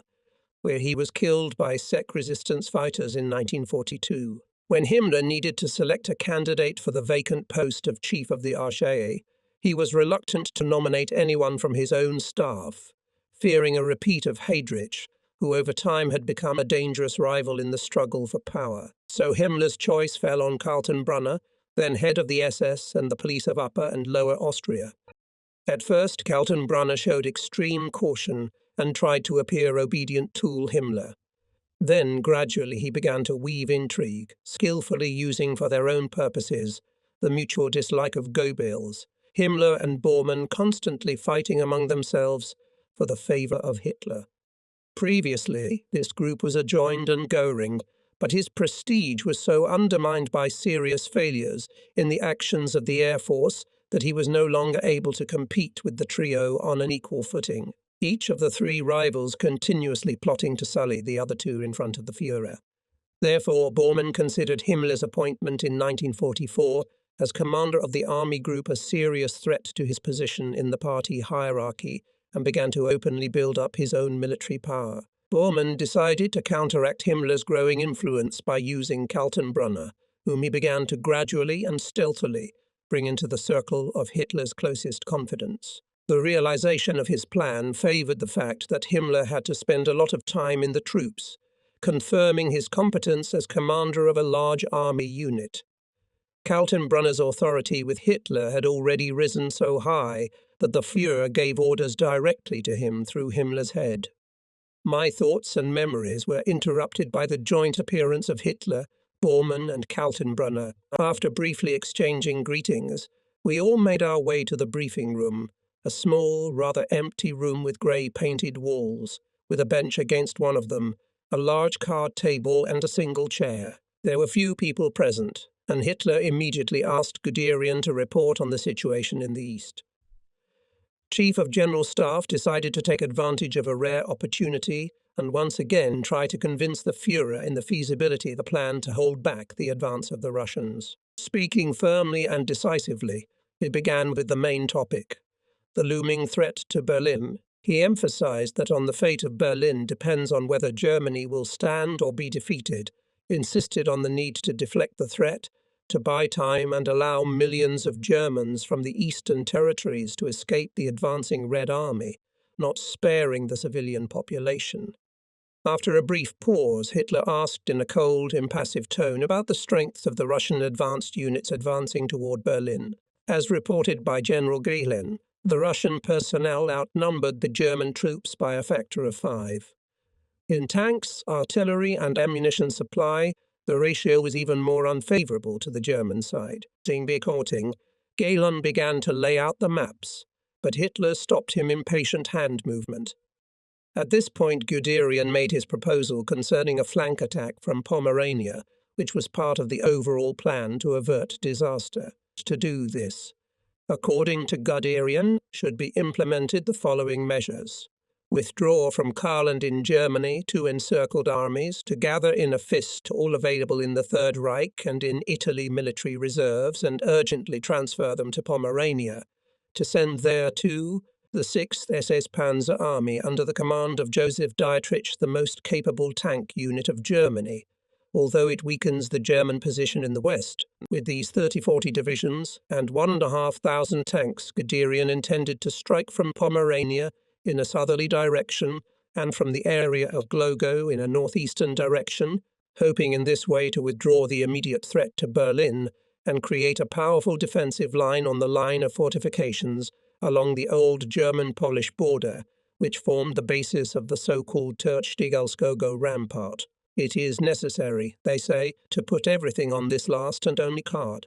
where he was killed by Czech resistance fighters in 1942. When Himmler needed to select a candidate for the vacant post of chief of the Archée, he was reluctant to nominate anyone from his own staff, fearing a repeat of Heydrich, who over time had become a dangerous rival in the struggle for power. So Himmler's choice fell on Kaltenbrunner, then head of the SS and the police of Upper and Lower Austria. At first, Kaltenbrunner showed extreme caution and tried to appear obedient to Himmler. Then, gradually, he began to weave intrigue, skillfully using for their own purposes the mutual dislike of Goebbels, Himmler and Bormann constantly fighting among themselves for the favour of Hitler. Previously, this group was adjoined and Göring, but his prestige was so undermined by serious failures in the actions of the Air Force that he was no longer able to compete with the trio on an equal footing, each of the three rivals continuously plotting to sully the other two in front of the Führer. Therefore, Bormann considered Himmler's appointment in 1944 as commander of the army group a serious threat to his position in the party hierarchy and began to openly build up his own military power. Bormann decided to counteract Himmler's growing influence by using Kaltenbrunner, whom he began to gradually and stealthily bring into the circle of Hitler's closest confidants. The realization of his plan favored the fact that Himmler had to spend a lot of time in the troops, confirming his competence as commander of a large army unit. Kaltenbrunner's authority with Hitler had already risen so high that the Führer gave orders directly to him through Himmler's head. My thoughts and memories were interrupted by the joint appearance of Hitler, Bormann and Kaltenbrunner. After briefly exchanging greetings, we all made our way to the briefing room, a small, rather empty room with grey painted walls, with a bench against one of them, a large card table and a single chair. There were few people present, and Hitler immediately asked Guderian to report on the situation in the east. Chief of General Staff decided to take advantage of a rare opportunity and once again try to convince the Führer in the feasibility of the plan to hold back the advance of the Russians. Speaking firmly and decisively, he began with the main topic, the looming threat to Berlin. He emphasized that on the fate of Berlin depends on whether Germany will stand or be defeated, insisted on the need to deflect the threat, to buy time and allow millions of Germans from the eastern territories to escape the advancing Red Army, not sparing the civilian population. After a brief pause, Hitler asked in a cold, impassive tone about the strength of the Russian advanced units advancing toward Berlin. As reported by General Gehlen, the Russian personnel outnumbered the German troops by a factor of 5. In tanks, artillery and ammunition supply, the ratio was even more unfavourable to the German side. Gehlen began to lay out the maps, but Hitler stopped him impatient hand movement. At this point, Guderian made his proposal concerning a flank attack from Pomerania, which was part of the overall plan to avert disaster. To do this, according to Guderian, should be implemented the following measures. Withdraw from Karland in Germany 2 encircled armies to gather in a fist all available in the Third Reich and in Italy military reserves and urgently transfer them to Pomerania, to send there too the 6th SS Panzer Army under the command of Joseph Dietrich, the most capable tank unit of Germany, although it weakens the German position in the west. With these 30-40 divisions and 1,500 tanks, Guderian intended to strike from Pomerania in a southerly direction and from the area of Glogau in a northeastern direction, hoping in this way to withdraw the immediate threat to Berlin and create a powerful defensive line on the line of fortifications along the old German-Polish border, which formed the basis of the so-called Tertstigalskogo rampart. It is necessary, they say, to put everything on this last and only card.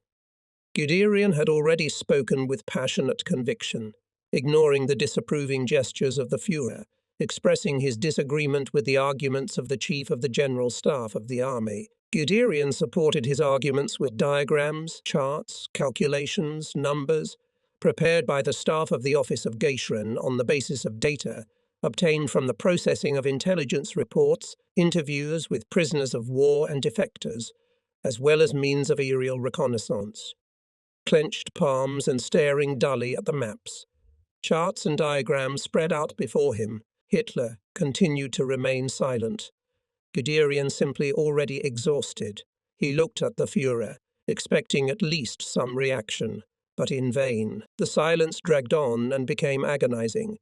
Guderian had already spoken with passionate conviction, ignoring the disapproving gestures of the Führer, expressing his disagreement with the arguments of the Chief of the General Staff of the Army. Guderian supported his arguments with diagrams, charts, calculations, numbers, prepared by the staff of the Office of Geishran on the basis of data obtained from the processing of intelligence reports, interviews with prisoners of war and defectors, as well as means of aerial reconnaissance. Clenched palms and staring dully at the maps. Charts and diagrams spread out before him. Hitler continued to remain silent. Guderian simply already exhausted. He looked at the Führer, expecting at least some reaction, but in vain. The silence dragged on and became agonizing.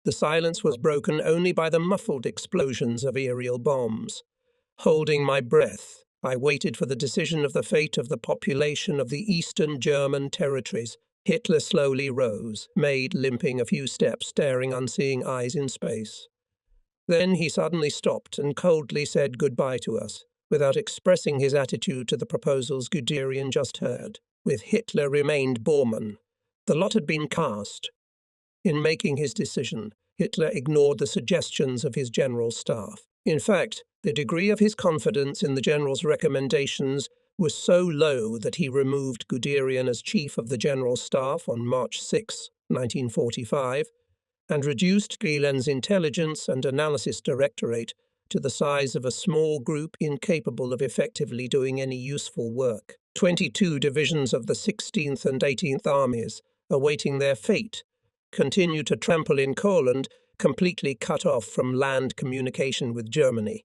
The silence was broken only by the muffled explosions of aerial bombs. Holding my breath, I waited for the decision of the fate of the population of the Eastern German territories. Hitler slowly rose, limping a few steps, staring unseeing eyes in space. Then he suddenly stopped and coldly said goodbye to us, without expressing his attitude to the proposals Guderian just heard. With Hitler remained Bormann. The lot had been cast. In making his decision, Hitler ignored the suggestions of his general staff. In fact, the degree of his confidence in the general's recommendations was so low that he removed Guderian as chief of the general staff on March 6, 1945, and reduced Gehlen's intelligence and analysis directorate to the size of a small group incapable of effectively doing any useful work. 22 divisions of the 16th and 18th Armies, awaiting their fate, continued to trample in Courland, completely cut off from land communication with Germany.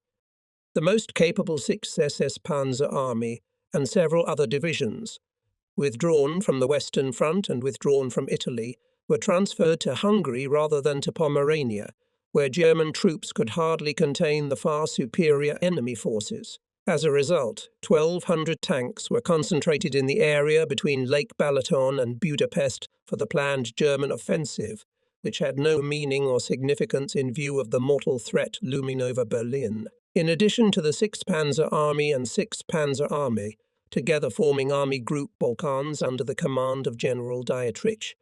The most capable 6th SS Panzer Army and several other divisions, withdrawn from the Western Front and withdrawn from Italy, were transferred to Hungary rather than to Pomerania, where German troops could hardly contain the far superior enemy forces. As a result, 1,200 tanks were concentrated in the area between Lake Balaton and Budapest for the planned German offensive, which had no meaning or significance in view of the mortal threat looming over Berlin. In addition to the 6th Panzer Army and 6th Panzer Army, together forming Army Group Balkans under the command of General Dietrich,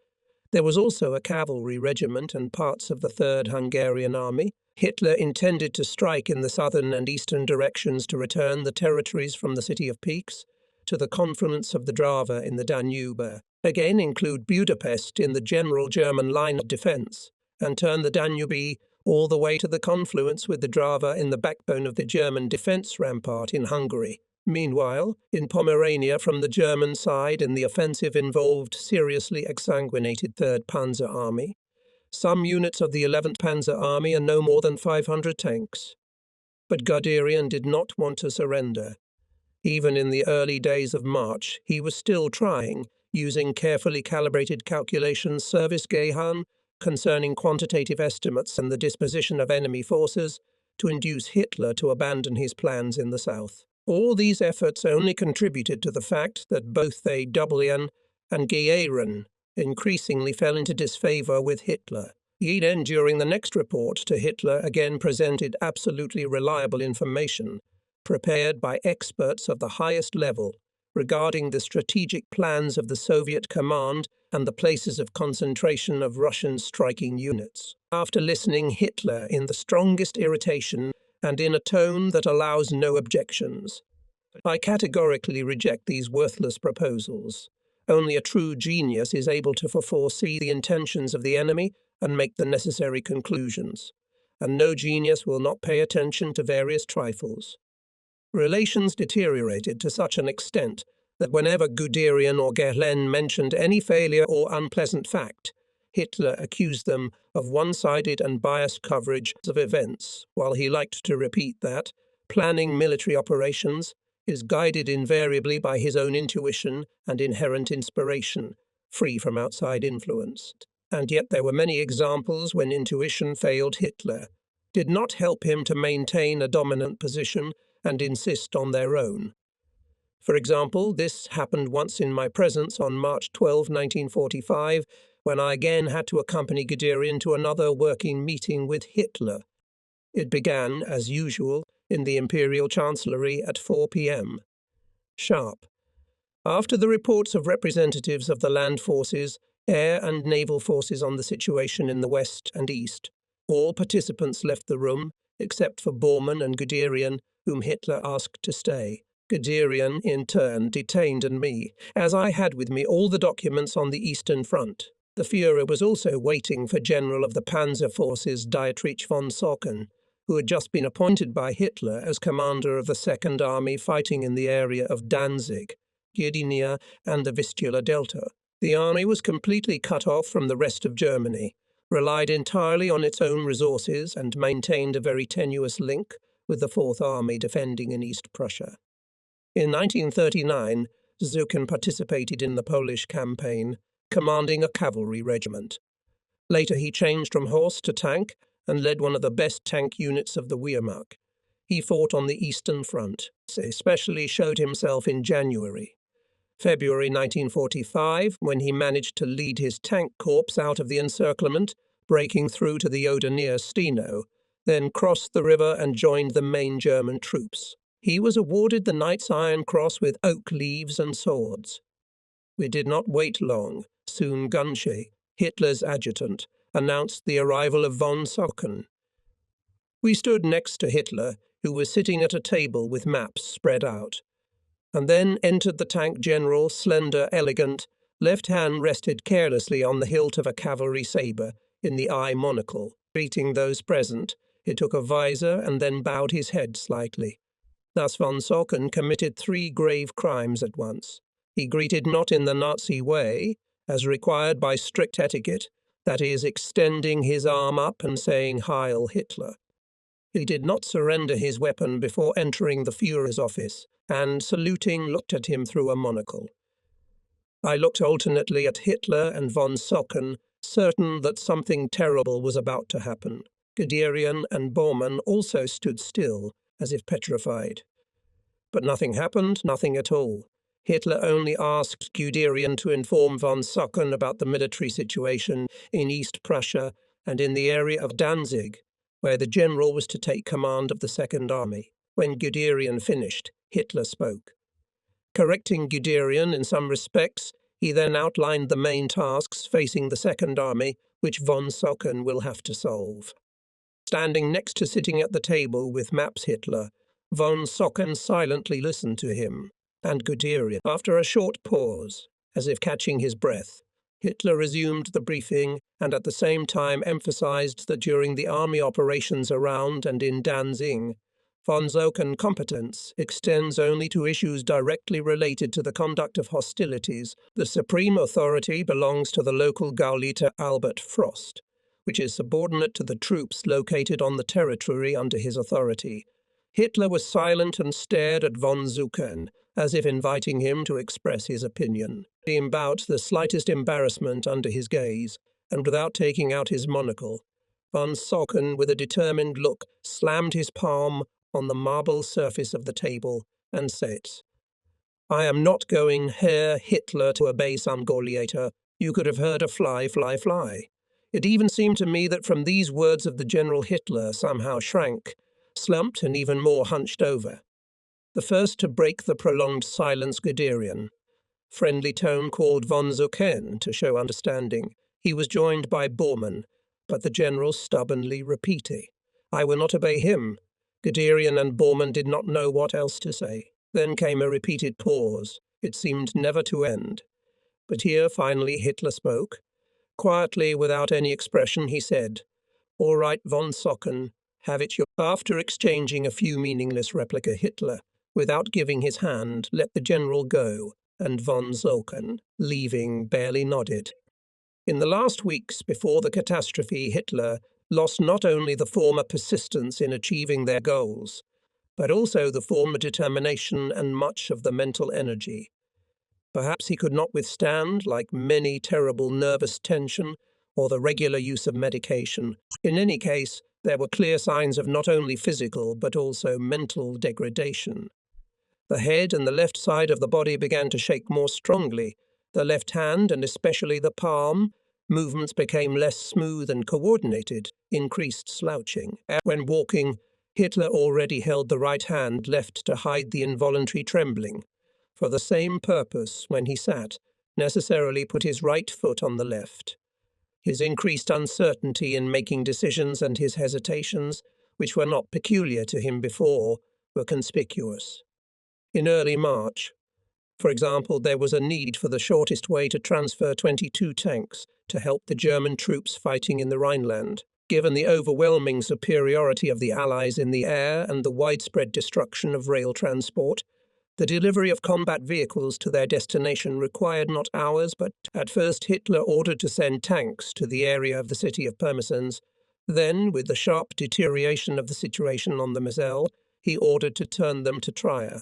there was also a cavalry regiment and parts of the 3rd Hungarian Army. Hitler intended to strike in the southern and eastern directions to return the territories from the city of Peaks to the confluence of the Drava in the Danube, again include Budapest in the general German line of defence, and turn the Danube all the way to the confluence with the Drava in the backbone of the German defence rampart in Hungary. Meanwhile, in Pomerania from the German side in the offensive involved seriously exsanguinated 3rd Panzer Army, some units of the 11th Panzer Army and no more than 500 tanks. But Guderian did not want to surrender. Even in the early days of March, he was still trying, using carefully calibrated calculations Service Gehan concerning quantitative estimates and the disposition of enemy forces, to induce Hitler to abandon his plans in the south. All these efforts only contributed to the fact that both they, Dublin and Gehlen, increasingly fell into disfavour with Hitler. Gehlen, during the next report to Hitler, again presented absolutely reliable information, prepared by experts of the highest level, regarding the strategic plans of the Soviet command and the places of concentration of Russian striking units. After listening, Hitler, in the strongest irritation and in a tone that allows no objections, "I categorically reject these worthless proposals. Only a true genius is able to foresee the intentions of the enemy and make the necessary conclusions, and no genius will not pay attention to various trifles." Relations deteriorated to such an extent that whenever Guderian or Gehlen mentioned any failure or unpleasant fact, Hitler accused them of one-sided and biased coverage of events, while he liked to repeat that planning military operations is guided invariably by his own intuition and inherent inspiration, free from outside influence. And yet there were many examples when intuition failed Hitler, did not help him to maintain a dominant position and insist on their own. For example, this happened once in my presence on March 12, 1945, when I again had to accompany Guderian to another working meeting with Hitler. It began, as usual, in the Imperial Chancellery at 4 p.m. sharp. After the reports of representatives of the land forces, air and naval forces on the situation in the west and east, all participants left the room, except for Bormann and Guderian, whom Hitler asked to stay. Guderian, in turn, detained me, as I had with me all the documents on the Eastern Front. The Führer was also waiting for General of the Panzer Forces Dietrich von Socken, who had just been appointed by Hitler as commander of the Second Army fighting in the area of Danzig, Gdynia, and the Vistula Delta. The army was completely cut off from the rest of Germany, relied entirely on its own resources, and maintained a very tenuous link with the Fourth Army defending in East Prussia. In 1939, Zucken participated in the Polish campaign, commanding a cavalry regiment. Later he changed from horse to tank and led one of the best tank units of the Wehrmacht. He fought on the Eastern Front, especially showed himself in January. February 1945, when he managed to lead his tank corps out of the encirclement, breaking through to the Oder near Steno, then crossed the river and joined the main German troops. He was awarded the Knight's Iron Cross with oak leaves and swords. We did not wait long. Soon Gunsche, Hitler's adjutant, announced the arrival of von Socken. We stood next to Hitler, who was sitting at a table with maps spread out. And then entered the tank general, slender, elegant, left hand rested carelessly on the hilt of a cavalry sabre, in the eye monocle. Greeting those present, he took a visor and then bowed his head slightly. Thus von Socken committed 3 grave crimes at once. He greeted not in the Nazi way, as required by strict etiquette, that is, extending his arm up and saying Heil Hitler. He did not surrender his weapon before entering the Führer's office, and, saluting, looked at him through a monocle. I looked alternately at Hitler and von Socken, certain that something terrible was about to happen. Guderian and Bormann also stood still, as if petrified. But nothing happened, nothing at all. Hitler only asked Guderian to inform von Socken about the military situation in East Prussia and in the area of Danzig, where the general was to take command of the Second Army. When Guderian finished, Hitler spoke. Correcting Guderian in some respects, he then outlined the main tasks facing the Second Army, which von Socken will have to solve. Standing next to sitting at the table with Maps Hitler, von Socken silently listened to him, and Guderian. After a short pause, as if catching his breath, Hitler resumed the briefing and at the same time emphasized that during the army operations around and in Danzig, von Socken competence extends only to issues directly related to the conduct of hostilities. The supreme authority belongs to the local Gauleiter Albert Frost, which is subordinate to the troops located on the territory under his authority. Hitler was silent and stared at von Socken, as if inviting him to express his opinion. He about the slightest embarrassment under his gaze, and without taking out his monocle, von Socken, with a determined look, slammed his palm on the marble surface of the table and said, "I am not going, Herr Hitler, to obey some Gauleiter. You could have heard a fly, fly, fly." It even seemed to me that from these words of the General Hitler somehow shrank, slumped and even more hunched over. The first to break the prolonged silence, Guderian. Friendly tone called von Socken to show understanding. He was joined by Bormann, but the general stubbornly repeated, "I will not obey him." Guderian and Bormann did not know what else to say. Then came a repeated pause. It seemed never to end. But here finally Hitler spoke. Quietly, without any expression, he said, "All right, von Socken, have it your..." After exchanging a few meaningless replica, Hitler, without giving his hand, let the general go, and von Socken, leaving, barely nodded. In the last weeks before the catastrophe, Hitler lost not only the former persistence in achieving their goals, but also the former determination and much of the mental energy. Perhaps he could not withstand, like many, terrible nervous tension or the regular use of medication. In any case, there were clear signs of not only physical but also mental degradation. The head and the left side of the body began to shake more strongly. The left hand, and especially the palm, movements became less smooth and coordinated, increased slouching. When walking, Hitler already held the right hand left to hide the involuntary trembling. For the same purpose, when he sat, necessarily put his right foot on the left. His increased uncertainty in making decisions and his hesitations, which were not peculiar to him before, were conspicuous. In early March, for example, there was a need for the shortest way to transfer 22 tanks to help the German troops fighting in the Rhineland. Given the overwhelming superiority of the Allies in the air and the widespread destruction of rail transport, the delivery of combat vehicles to their destination required not hours, but at first Hitler ordered to send tanks to the area of the city of Pirmasens. Then, with the sharp deterioration of the situation on the Moselle, he ordered to turn them to Trier.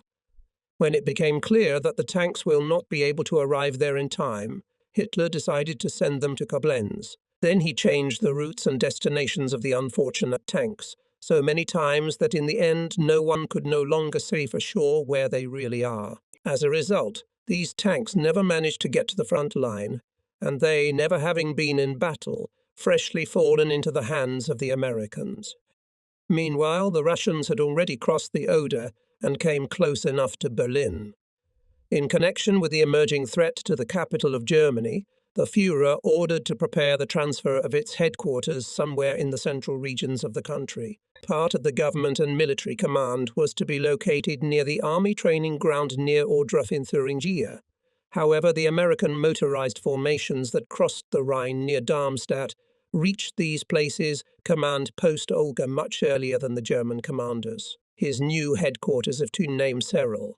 When it became clear that the tanks will not be able to arrive there in time, Hitler decided to send them to Koblenz. Then he changed the routes and destinations of the unfortunate tanks so many times that in the end no one could no longer say for sure where they really are. As a result, these tanks never managed to get to the front line, and they, never having been in battle, freshly fallen into the hands of the Americans. Meanwhile, the Russians had already crossed the Oder and came close enough to Berlin. In connection with the emerging threat to the capital of Germany, the Führer ordered to prepare the transfer of its headquarters somewhere in the central regions of the country. Part of the government and military command was to be located near the army training ground near Ohrdruf in Thuringia. However, the American motorized formations that crossed the Rhine near Darmstadt reached these places command post Olga much earlier than the German commanders. His new headquarters of Thun-Name-Serrel.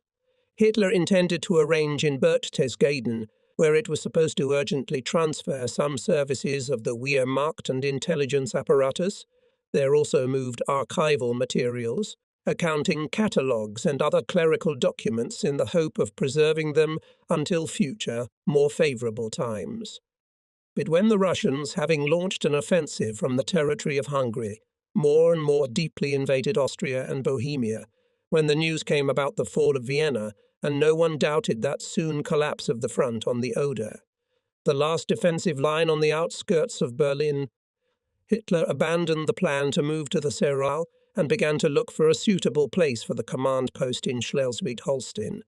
Hitler intended to arrange in Berchtesgaden, where it was supposed to urgently transfer some services of the Wehrmacht and intelligence apparatus. There also moved archival materials, accounting catalogues and other clerical documents in the hope of preserving them until future, more favourable times. But when the Russians, having launched an offensive from the territory of Hungary, more and more deeply invaded Austria and Bohemia, when the news came about the fall of Vienna, and no one doubted that soon collapse of the front on the Oder, the last defensive line on the outskirts of Berlin, Hitler abandoned the plan to move to the Serral and began to look for a suitable place for the command post in Schleswig-Holstein.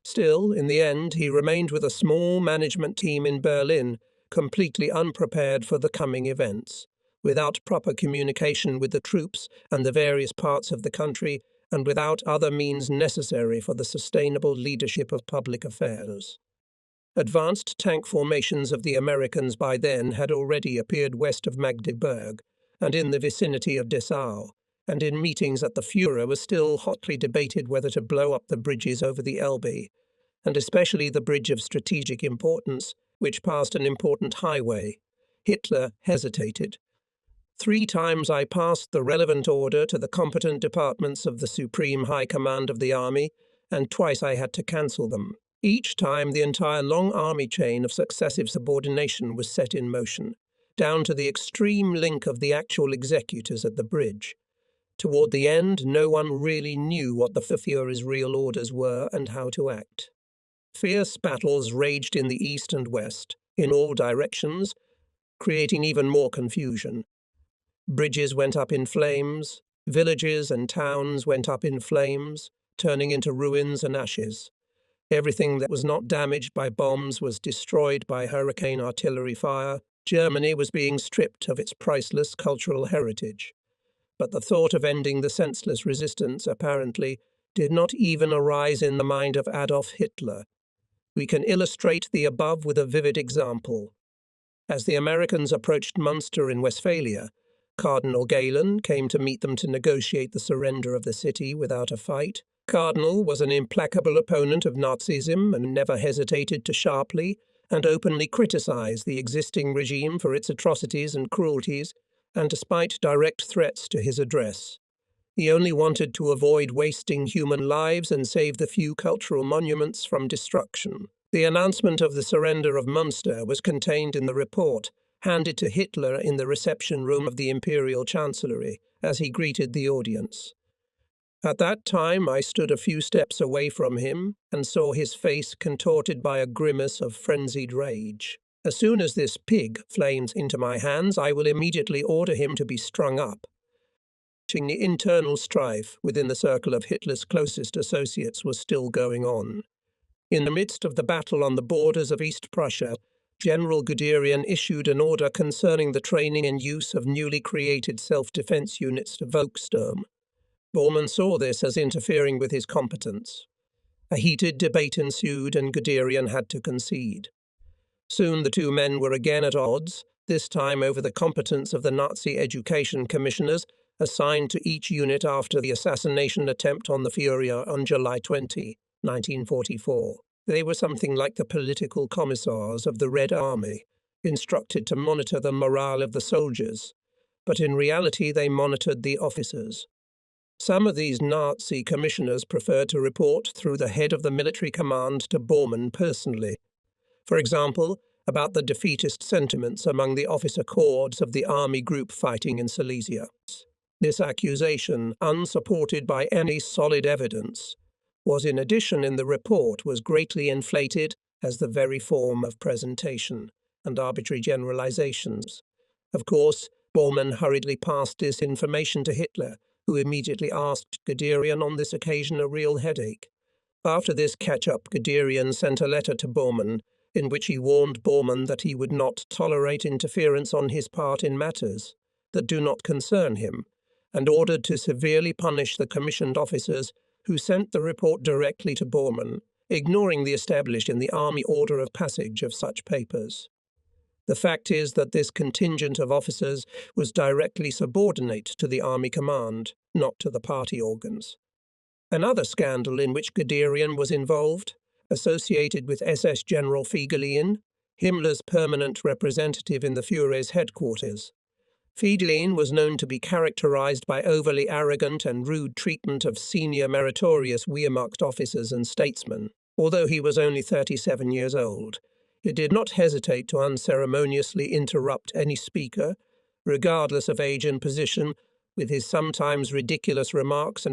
Still, in the end, he remained with a small management team in Berlin, completely unprepared for the coming events, without proper communication with the troops and the various parts of the country, and without other means necessary for the sustainable leadership of public affairs. Advanced tank formations of the Americans by then had already appeared west of Magdeburg and in the vicinity of Dessau, and in meetings at the Führer was still hotly debated whether to blow up the bridges over the Elbe, and especially the bridge of strategic importance, which passed an important highway. Hitler hesitated. 3 times I passed the relevant order to the competent departments of the Supreme High Command of the Army, and twice I had to cancel them. Each time the entire long army chain of successive subordination was set in motion, down to the extreme link of the actual executors at the bridge. Toward the end, no one really knew what the Führer's real orders were and how to act. Fierce battles raged in the east and west, in all directions, creating even more confusion. Bridges went up in flames, villages and towns went up in flames, turning into ruins and ashes. Everything that was not damaged by bombs was destroyed by hurricane artillery fire. Germany was being stripped of its priceless cultural heritage. But the thought of ending the senseless resistance, apparently, did not even arise in the mind of Adolf Hitler. We can illustrate the above with a vivid example. As the Americans approached Münster in Westphalia, Cardinal Galen came to meet them to negotiate the surrender of the city without a fight. Cardinal was an implacable opponent of Nazism and never hesitated to sharply and openly criticize the existing regime for its atrocities and cruelties, and despite direct threats to his address. He only wanted to avoid wasting human lives and save the few cultural monuments from destruction. The announcement of the surrender of Münster was contained in the report, handed to Hitler in the reception room of the Imperial Chancellery, as he greeted the audience. At that time I stood a few steps away from him and saw his face contorted by a grimace of frenzied rage. As soon as this pig flames into my hands, I will immediately order him to be strung up. The internal strife within the circle of Hitler's closest associates was still going on. In the midst of the battle on the borders of East Prussia, General Guderian issued an order concerning the training and use of newly created self-defense units to Volkssturm. Bormann saw this as interfering with his competence. A heated debate ensued and Guderian had to concede. Soon the two men were again at odds, this time over the competence of the Nazi education commissioners assigned to each unit after the assassination attempt on the Führer on July 20, 1944. They were something like the political commissars of the Red Army, instructed to monitor the morale of the soldiers, but in reality they monitored the officers. Some of these Nazi commissioners preferred to report through the head of the military command to Bormann personally. For example, about the defeatist sentiments among the officer corps of the army group fighting in Silesia. This accusation, unsupported by any solid evidence, was in addition in the report was greatly inflated as the very form of presentation and arbitrary generalizations. Of course, Bormann hurriedly passed this information to Hitler, who immediately asked Guderian on this occasion a real headache. After this catch-up, Guderian sent a letter to Bormann, in which he warned Bormann that he would not tolerate interference on his part in matters that do not concern him, and ordered to severely punish the commissioned officers who sent the report directly to Bormann, ignoring the established in the army order of passage of such papers. The fact is that this contingent of officers was directly subordinate to the army command, not to the party organs. Another scandal in which Guderian was involved, associated with SS General Fiegelin, Himmler's permanent representative in the Führer's headquarters. Fiegelin was known to be characterized by overly arrogant and rude treatment of senior meritorious Wehrmacht officers and statesmen. Although he was only 37 years old, he did not hesitate to unceremoniously interrupt any speaker, regardless of age and position, with his sometimes ridiculous remarks.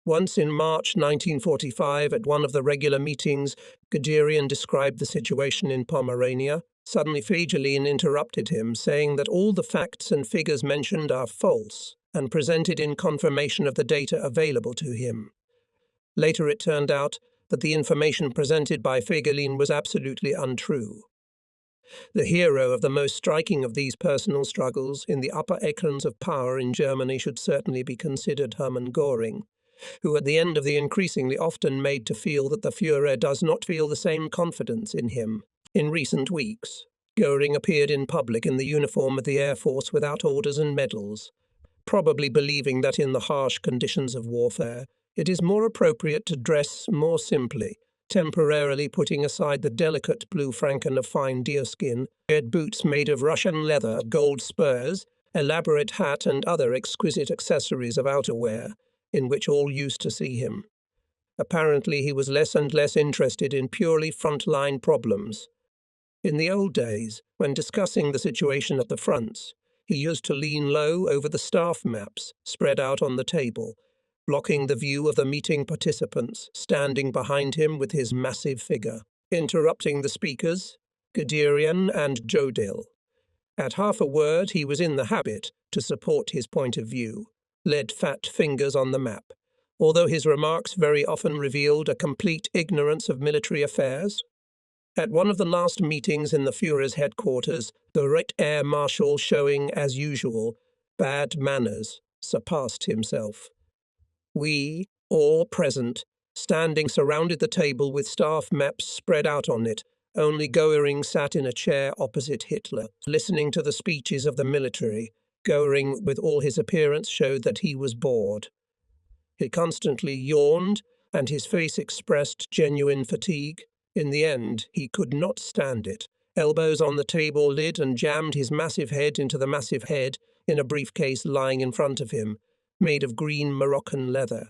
Once in March 1945, at one of the regular meetings, Guderian described the situation in Pomerania. Suddenly Fiegelin interrupted him, saying that all the facts and figures mentioned are false and presented in confirmation of the data available to him. Later it turned out that the information presented by Fiegelin was absolutely untrue. The hero of the most striking of these personal struggles in the upper echelons of power in Germany should certainly be considered Hermann Göring, who at the end of the increasingly often made to feel that the Führer does not feel the same confidence in him. In recent weeks, Göring appeared in public in the uniform of the Air Force without orders and medals, probably believing that in the harsh conditions of warfare, it is more appropriate to dress more simply, temporarily putting aside the delicate blue franken of fine deerskin, red boots made of Russian leather, gold spurs, elaborate hat and other exquisite accessories of outerwear, in which all used to see him. Apparently he was less and less interested in purely front-line problems. In the old days, when discussing the situation at the fronts, he used to lean low over the staff maps spread out on the table, blocking the view of the meeting participants, standing behind him with his massive figure, interrupting the speakers, Guderian and Jodl. At half a word he was in the habit to support his point of view, led fat fingers on the map, although his remarks very often revealed a complete ignorance of military affairs. At one of the last meetings in the Führer's headquarters, the Right Air Marshal, showing, as usual, bad manners, surpassed himself. We, all present, standing surrounded the table with staff maps spread out on it. Only Göring sat in a chair opposite Hitler, listening to the speeches of the military. Göring, with all his appearance, showed that he was bored. He constantly yawned, and his face expressed genuine fatigue. In the end, he could not stand it. Elbows on the table lid, and jammed his massive head into the massive head in a briefcase lying in front of him, made of green Moroccan leather.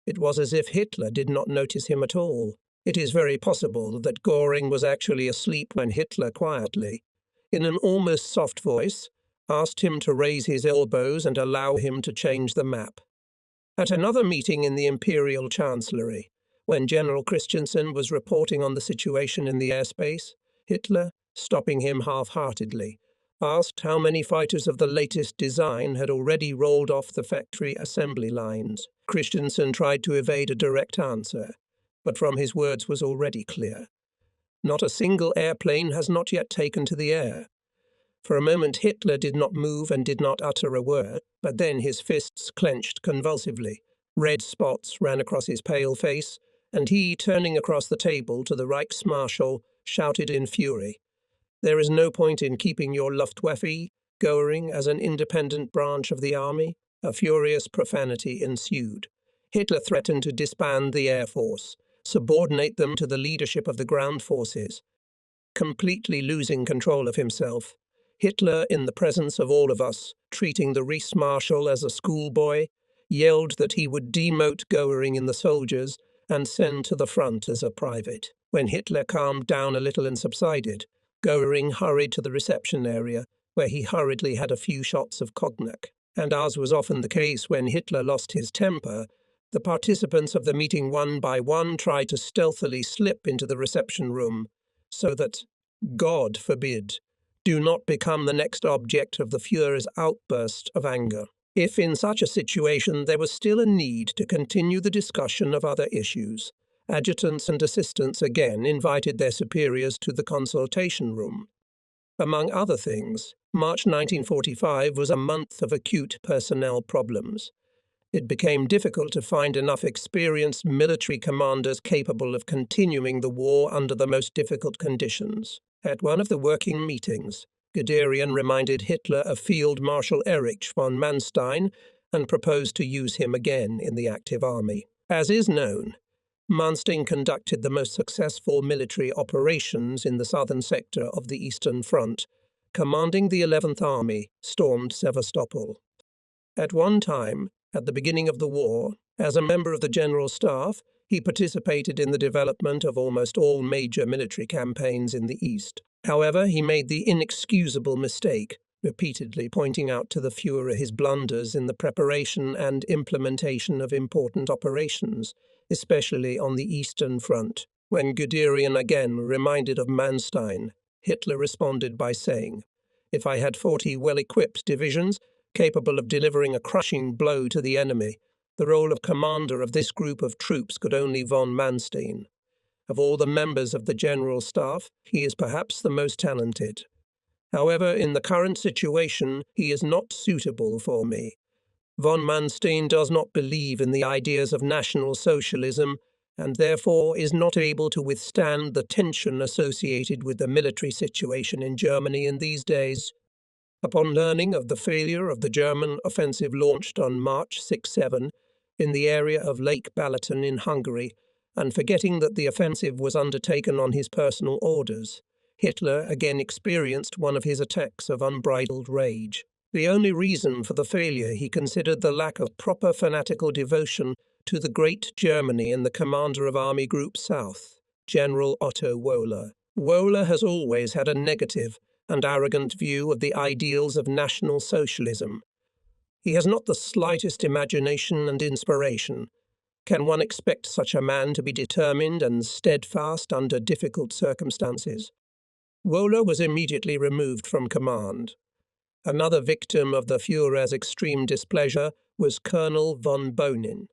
It was as if Hitler did not notice him at all. It is very possible that Göring was actually asleep when Hitler quietly, in an almost soft voice, asked him to raise his elbows and allow him to change the map. At another meeting in the Imperial Chancellery, when General Christensen was reporting on the situation in the airspace, Hitler, stopping him half-heartedly, asked how many fighters of the latest design had already rolled off the factory assembly lines. Christensen tried to evade a direct answer, but from his words was already clear. Not a single airplane has not yet taken to the air. For a moment Hitler did not move and did not utter a word, but then his fists clenched convulsively. Red spots ran across his pale face, and he, turning across the table to the Reichsmarschall, shouted in fury, "There is no point in keeping your Luftwaffe going as an independent branch of the army." A furious profanity ensued. Hitler threatened to disband the Air Force, subordinate them to the leadership of the ground forces. Completely losing control of himself, Hitler, in the presence of all of us, treating the Reichsmarschall as a schoolboy, yelled that he would demote Goering in the soldiers and send to the front as a private. When Hitler calmed down a little and subsided, Goering hurried to the reception area, where he hurriedly had a few shots of cognac. And as was often the case when Hitler lost his temper, the participants of the meeting one by one tried to stealthily slip into the reception room, so that, God forbid, do not become the next object of the Führer's outburst of anger. If in such a situation there was still a need to continue the discussion of other issues, adjutants and assistants again invited their superiors to the consultation room. Among other things, March 1945 was a month of acute personnel problems. It became difficult to find enough experienced military commanders capable of continuing the war under the most difficult conditions. At one of the working meetings, Guderian reminded Hitler of Field Marshal Erich von Manstein and proposed to use him again in the active army. As is known, Manstein conducted the most successful military operations in the southern sector of the Eastern Front, commanding the 11th Army, stormed Sevastopol. At one time, at the beginning of the war, as a member of the General Staff, he participated in the development of almost all major military campaigns in the East. However, he made the inexcusable mistake, repeatedly pointing out to the Führer his blunders in the preparation and implementation of important operations, especially on the Eastern Front. When Guderian again reminded of Manstein, Hitler responded by saying, "If I had 40 well-equipped divisions, capable of delivering a crushing blow to the enemy, the role of commander of this group of troops could only von Manstein. Of all the members of the General Staff, he is perhaps the most talented. However, in the current situation, he is not suitable for me. Von Manstein does not believe in the ideas of National Socialism and therefore is not able to withstand the tension associated with the military situation in Germany in these days." Upon learning of the failure of the German offensive launched on March 6-7 in the area of Lake Balaton in Hungary, and forgetting that the offensive was undertaken on his personal orders, Hitler again experienced one of his attacks of unbridled rage. The only reason for the failure he considered the lack of proper fanatical devotion to the Great Germany and the commander of Army Group South, General Otto Wöhler. Wöhler has always had a negative and arrogant view of the ideals of National Socialism. He has not the slightest imagination and inspiration. Can one expect such a man to be determined and steadfast under difficult circumstances? Wöhler was immediately removed from command. Another victim of the Führer's extreme displeasure was Colonel von Bonin.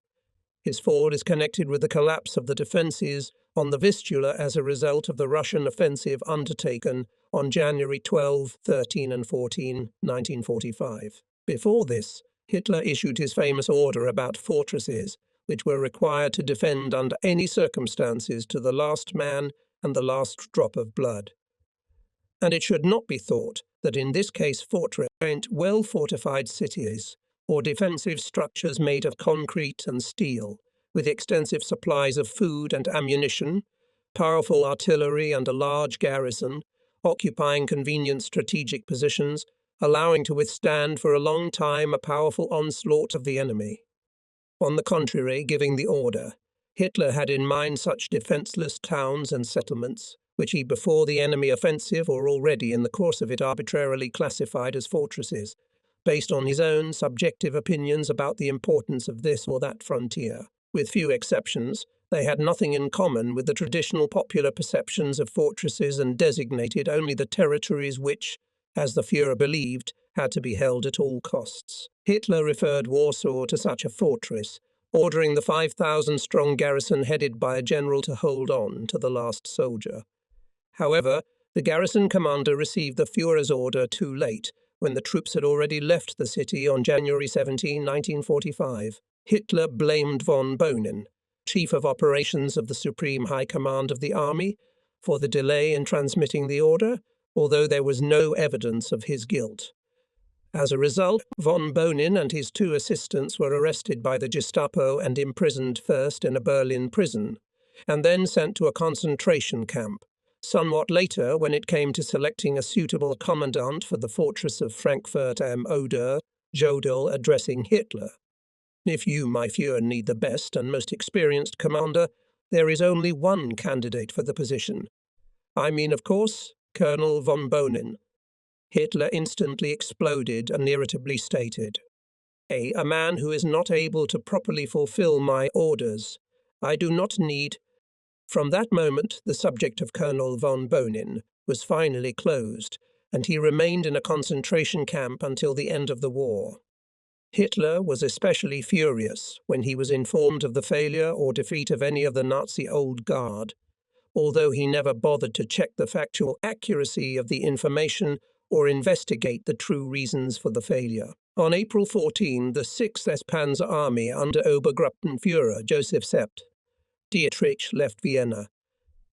His fall is connected with the collapse of the defences on the Vistula as a result of the Russian offensive undertaken on January 12, 13 and 14, 1945. Before this, Hitler issued his famous order about fortresses, which were required to defend under any circumstances to the last man and the last drop of blood. And it should not be thought that in this case fortress meant well-fortified cities or defensive structures made of concrete and steel, with extensive supplies of food and ammunition, powerful artillery and a large garrison, occupying convenient strategic positions, allowing to withstand for a long time a powerful onslaught of the enemy. On the contrary, giving the order, Hitler had in mind such defenceless towns and settlements, which he before the enemy offensive or already in the course of it arbitrarily classified as fortresses, based on his own subjective opinions about the importance of this or that frontier. With few exceptions, they had nothing in common with the traditional popular perceptions of fortresses and designated only the territories which, as the Führer believed, had to be held at all costs. Hitler referred Warsaw to such a fortress, ordering the 5,000-strong garrison headed by a general to hold on to the last soldier. However, the garrison commander received the Führer's order too late, when the troops had already left the city on January 17, 1945. Hitler blamed von Bonin, Chief of Operations of the Supreme High Command of the Army, for the delay in transmitting the order, although there was no evidence of his guilt. As a result, von Bonin and his 2 assistants were arrested by the Gestapo and imprisoned first in a Berlin prison, and then sent to a concentration camp. Somewhat later, when it came to selecting a suitable commandant for the fortress of Frankfurt am Oder, Jodl addressing Hitler. If you, my Führer, need the best and most experienced commander, there is only one candidate for the position. I mean, of course, Colonel von Bonin. Hitler instantly exploded and irritably stated, A man who is not able to properly fulfill my orders. I do not need. From that moment, the subject of Colonel von Bonin was finally closed, and he remained in a concentration camp until the end of the war. Hitler was especially furious when he was informed of the failure or defeat of any of the Nazi Old Guard, although he never bothered to check the factual accuracy of the information or investigate the true reasons for the failure. On April 14, the 6th Panzer Army under Obergruppenführer Joseph Sept. Dietrich left Vienna.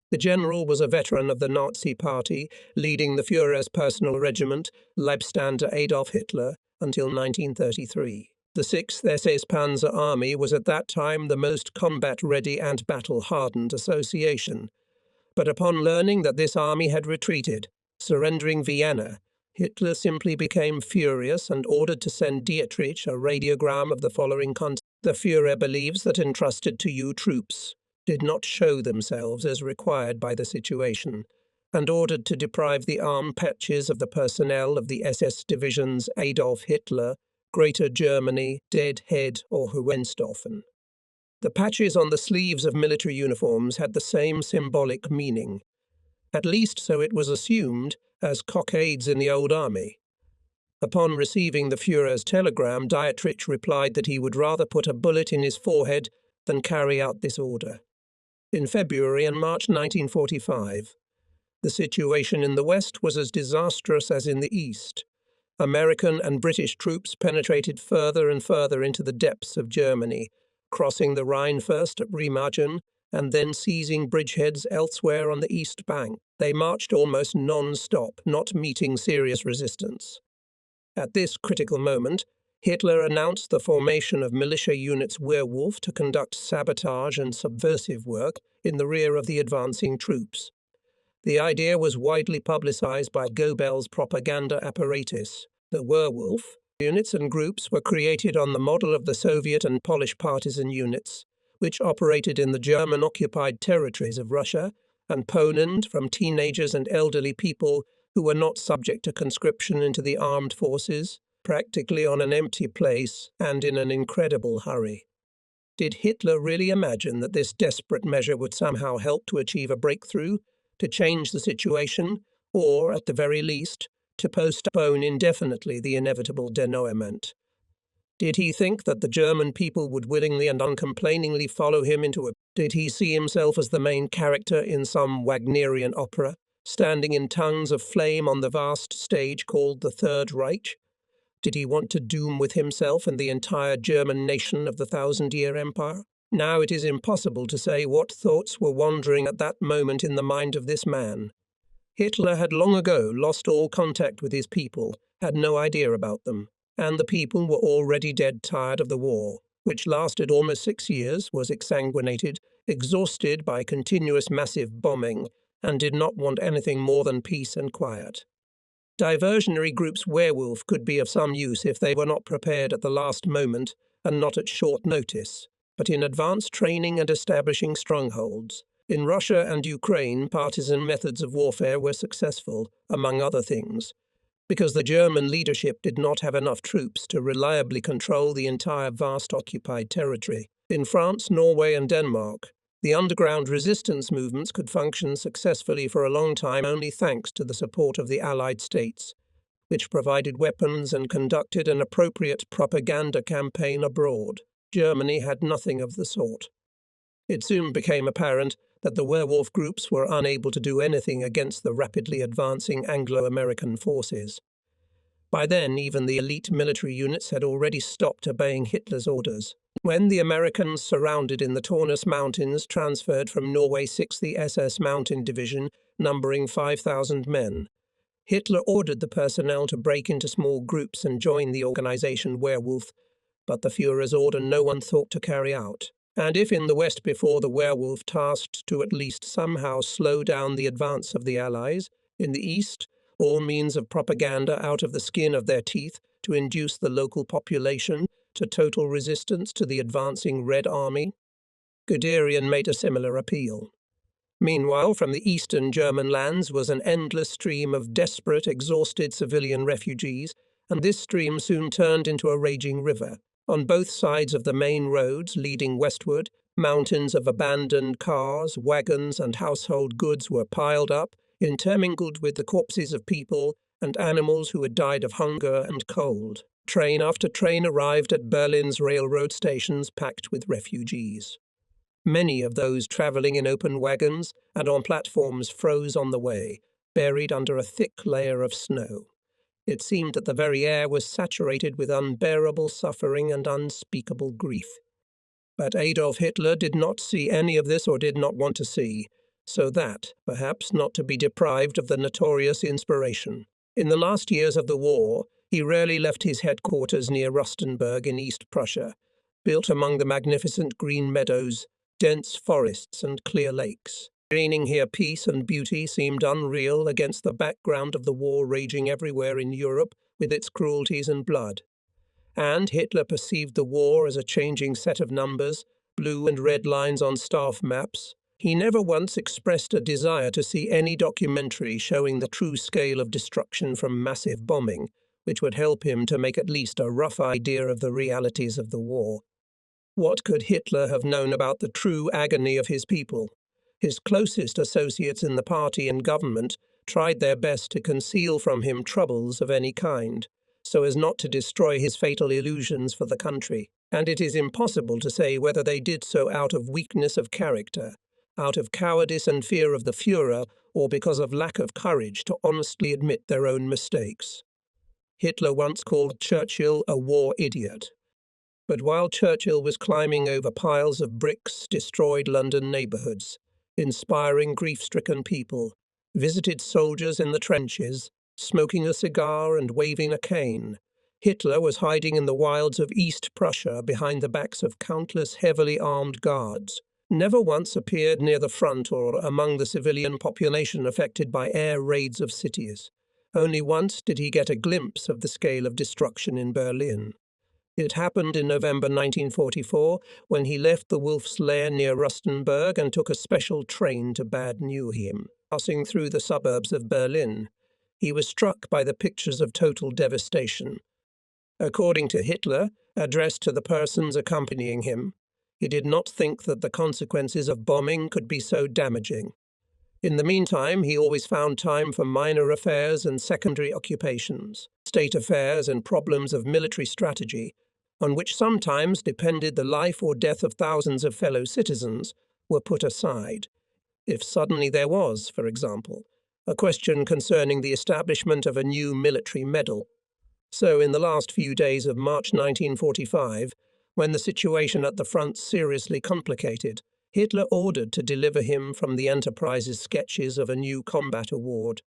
The general was a veteran of the Nazi Party, leading the Führer's personal regiment, Leibstander Adolf Hitler, until 1933. The 6th SS Panzer Army was at that time the most combat-ready and battle-hardened association. But upon learning that this army had retreated, surrendering Vienna, Hitler simply became furious and ordered to send Dietrich a radiogram of the following content. The Führer believes that entrusted to you troops did not show themselves as required by the situation, and ordered to deprive the arm patches of the personnel of the SS divisions Adolf Hitler, Greater Germany, Deadhead or Hohenstaufen. The patches on the sleeves of military uniforms had the same symbolic meaning. At least so it was assumed, as cockades in the old army. Upon receiving the Führer's telegram, Dietrich replied that he would rather put a bullet in his forehead than carry out this order. In February and March 1945, the situation in the West was as disastrous as in the East. American and British troops penetrated further and further into the depths of Germany, crossing the Rhine first at Remagen and then seizing bridgeheads elsewhere on the east bank. They marched almost non-stop, not meeting serious resistance. At this critical moment, Hitler announced the formation of militia units Werwolf to conduct sabotage and subversive work in the rear of the advancing troops. The idea was widely publicized by Goebbels' propaganda apparatus. The Werwolf units and groups were created on the model of the Soviet and Polish partisan units, which operated in the German-occupied territories of Russia and Poland from teenagers and elderly people who were not subject to conscription into the armed forces, practically on an empty place and in an incredible hurry. Did Hitler really imagine that this desperate measure would somehow help to achieve a breakthrough, to change the situation, or, at the very least, to postpone indefinitely the inevitable denouement? Did he think that the German people would willingly and uncomplainingly follow him into a... Did he see himself as the main character in some Wagnerian opera, standing in tongues of flame on the vast stage called the Third Reich? Did he want to doom with himself and the entire German nation of the thousand-year empire? Now it is impossible to say what thoughts were wandering at that moment in the mind of this man. Hitler had long ago lost all contact with his people, had no idea about them, and the people were already dead tired of the war, which lasted almost 6 years, was exsanguinated, exhausted by continuous massive bombing, and did not want anything more than peace and quiet. Diversionary groups Werwolf could be of some use if they were not prepared at the last moment and not at short notice, but in advanced training and establishing strongholds. In Russia and Ukraine, partisan methods of warfare were successful, among other things, because the German leadership did not have enough troops to reliably control the entire vast occupied territory. In France, Norway and Denmark, the underground resistance movements could function successfully for a long time only thanks to the support of the Allied states, which provided weapons and conducted an appropriate propaganda campaign abroad. Germany had nothing of the sort. It soon became apparent that the Werwolf groups were unable to do anything against the rapidly advancing Anglo-American forces. By then, even the elite military units had already stopped obeying Hitler's orders. When the Americans surrounded in the Taunus Mountains transferred from Norway 6th the SS Mountain Division, numbering 5,000 men. Hitler ordered the personnel to break into small groups and join the organization Werewolf, but the Führer's order no one thought to carry out. And if in the West before the Werewolf tasked to at least somehow slow down the advance of the Allies, in the East, all means of propaganda out of the skin of their teeth to induce the local population to total resistance to the advancing Red Army, Guderian made a similar appeal. Meanwhile, from the eastern German lands was an endless stream of desperate, exhausted civilian refugees, and this stream soon turned into a raging river. On both sides of the main roads leading westward, mountains of abandoned cars, wagons, and household goods were piled up, intermingled with the corpses of people and animals who had died of hunger and cold. Train after train arrived at Berlin's railroad stations packed with refugees. Many of those travelling in open wagons and on platforms froze on the way, buried under a thick layer of snow. It seemed that the very air was saturated with unbearable suffering and unspeakable grief. But Adolf Hitler did not see any of this or did not want to see, so that, perhaps, not to be deprived of the notorious inspiration. In the last years of the war, he rarely left his headquarters near Rustenburg in East Prussia, built among the magnificent green meadows, dense forests and clear lakes. Gaining here peace and beauty seemed unreal against the background of the war raging everywhere in Europe with its cruelties and blood. And Hitler perceived the war as a changing set of numbers, blue and red lines on staff maps. He never once expressed a desire to see any documentary showing the true scale of destruction from massive bombing, which would help him to make at least a rough idea of the realities of the war. What could Hitler have known about the true agony of his people? His closest associates in the party and government tried their best to conceal from him troubles of any kind, so as not to destroy his fatal illusions for the country, and it is impossible to say whether they did so out of weakness of character, out of cowardice and fear of the Führer, or because of lack of courage to honestly admit their own mistakes. Hitler once called Churchill a war idiot. But while Churchill was climbing over piles of bricks, destroyed London neighbourhoods, inspiring grief-stricken people, visited soldiers in the trenches, smoking a cigar and waving a cane, Hitler was hiding in the wilds of East Prussia behind the backs of countless heavily armed guards, never once appeared near the front or among the civilian population affected by air raids of cities. Only once did he get a glimpse of the scale of destruction in Berlin. It happened in November 1944, when he left the Wolf's Lair near Rustenburg and took a special train to Bad Neueheim. Passing through the suburbs of Berlin, he was struck by the pictures of total devastation. According to Hitler, addressed to the persons accompanying him, he did not think that the consequences of bombing could be so damaging. In the meantime, he always found time for minor affairs and secondary occupations, state affairs and problems of military strategy, on which sometimes depended the life or death of thousands of fellow citizens, were put aside. If suddenly there was, for example, a question concerning the establishment of a new military medal. So in the last few days of March 1945, when the situation at the front seriously complicated, Hitler ordered to deliver him from the Enterprise's sketches of a new combat award.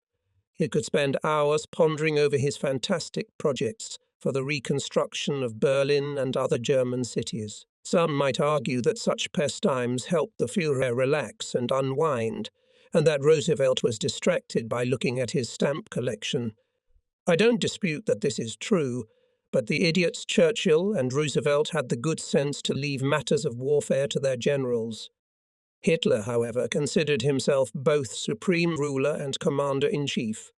He could spend hours pondering over his fantastic projects for the reconstruction of Berlin and other German cities. Some might argue that such pastimes helped the Führer relax and unwind, and that Roosevelt was distracted by looking at his stamp collection. I don't dispute that this is true, but the idiots Churchill and Roosevelt had the good sense to leave matters of warfare to their generals. Hitler, however, considered himself both supreme ruler and commander-in-chief.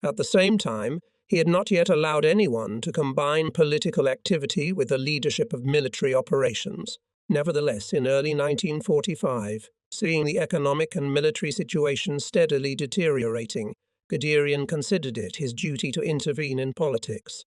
At the same time, he had not yet allowed anyone to combine political activity with the leadership of military operations. Nevertheless, in early 1945, seeing the economic and military situation steadily deteriorating, Guderian considered it his duty to intervene in politics.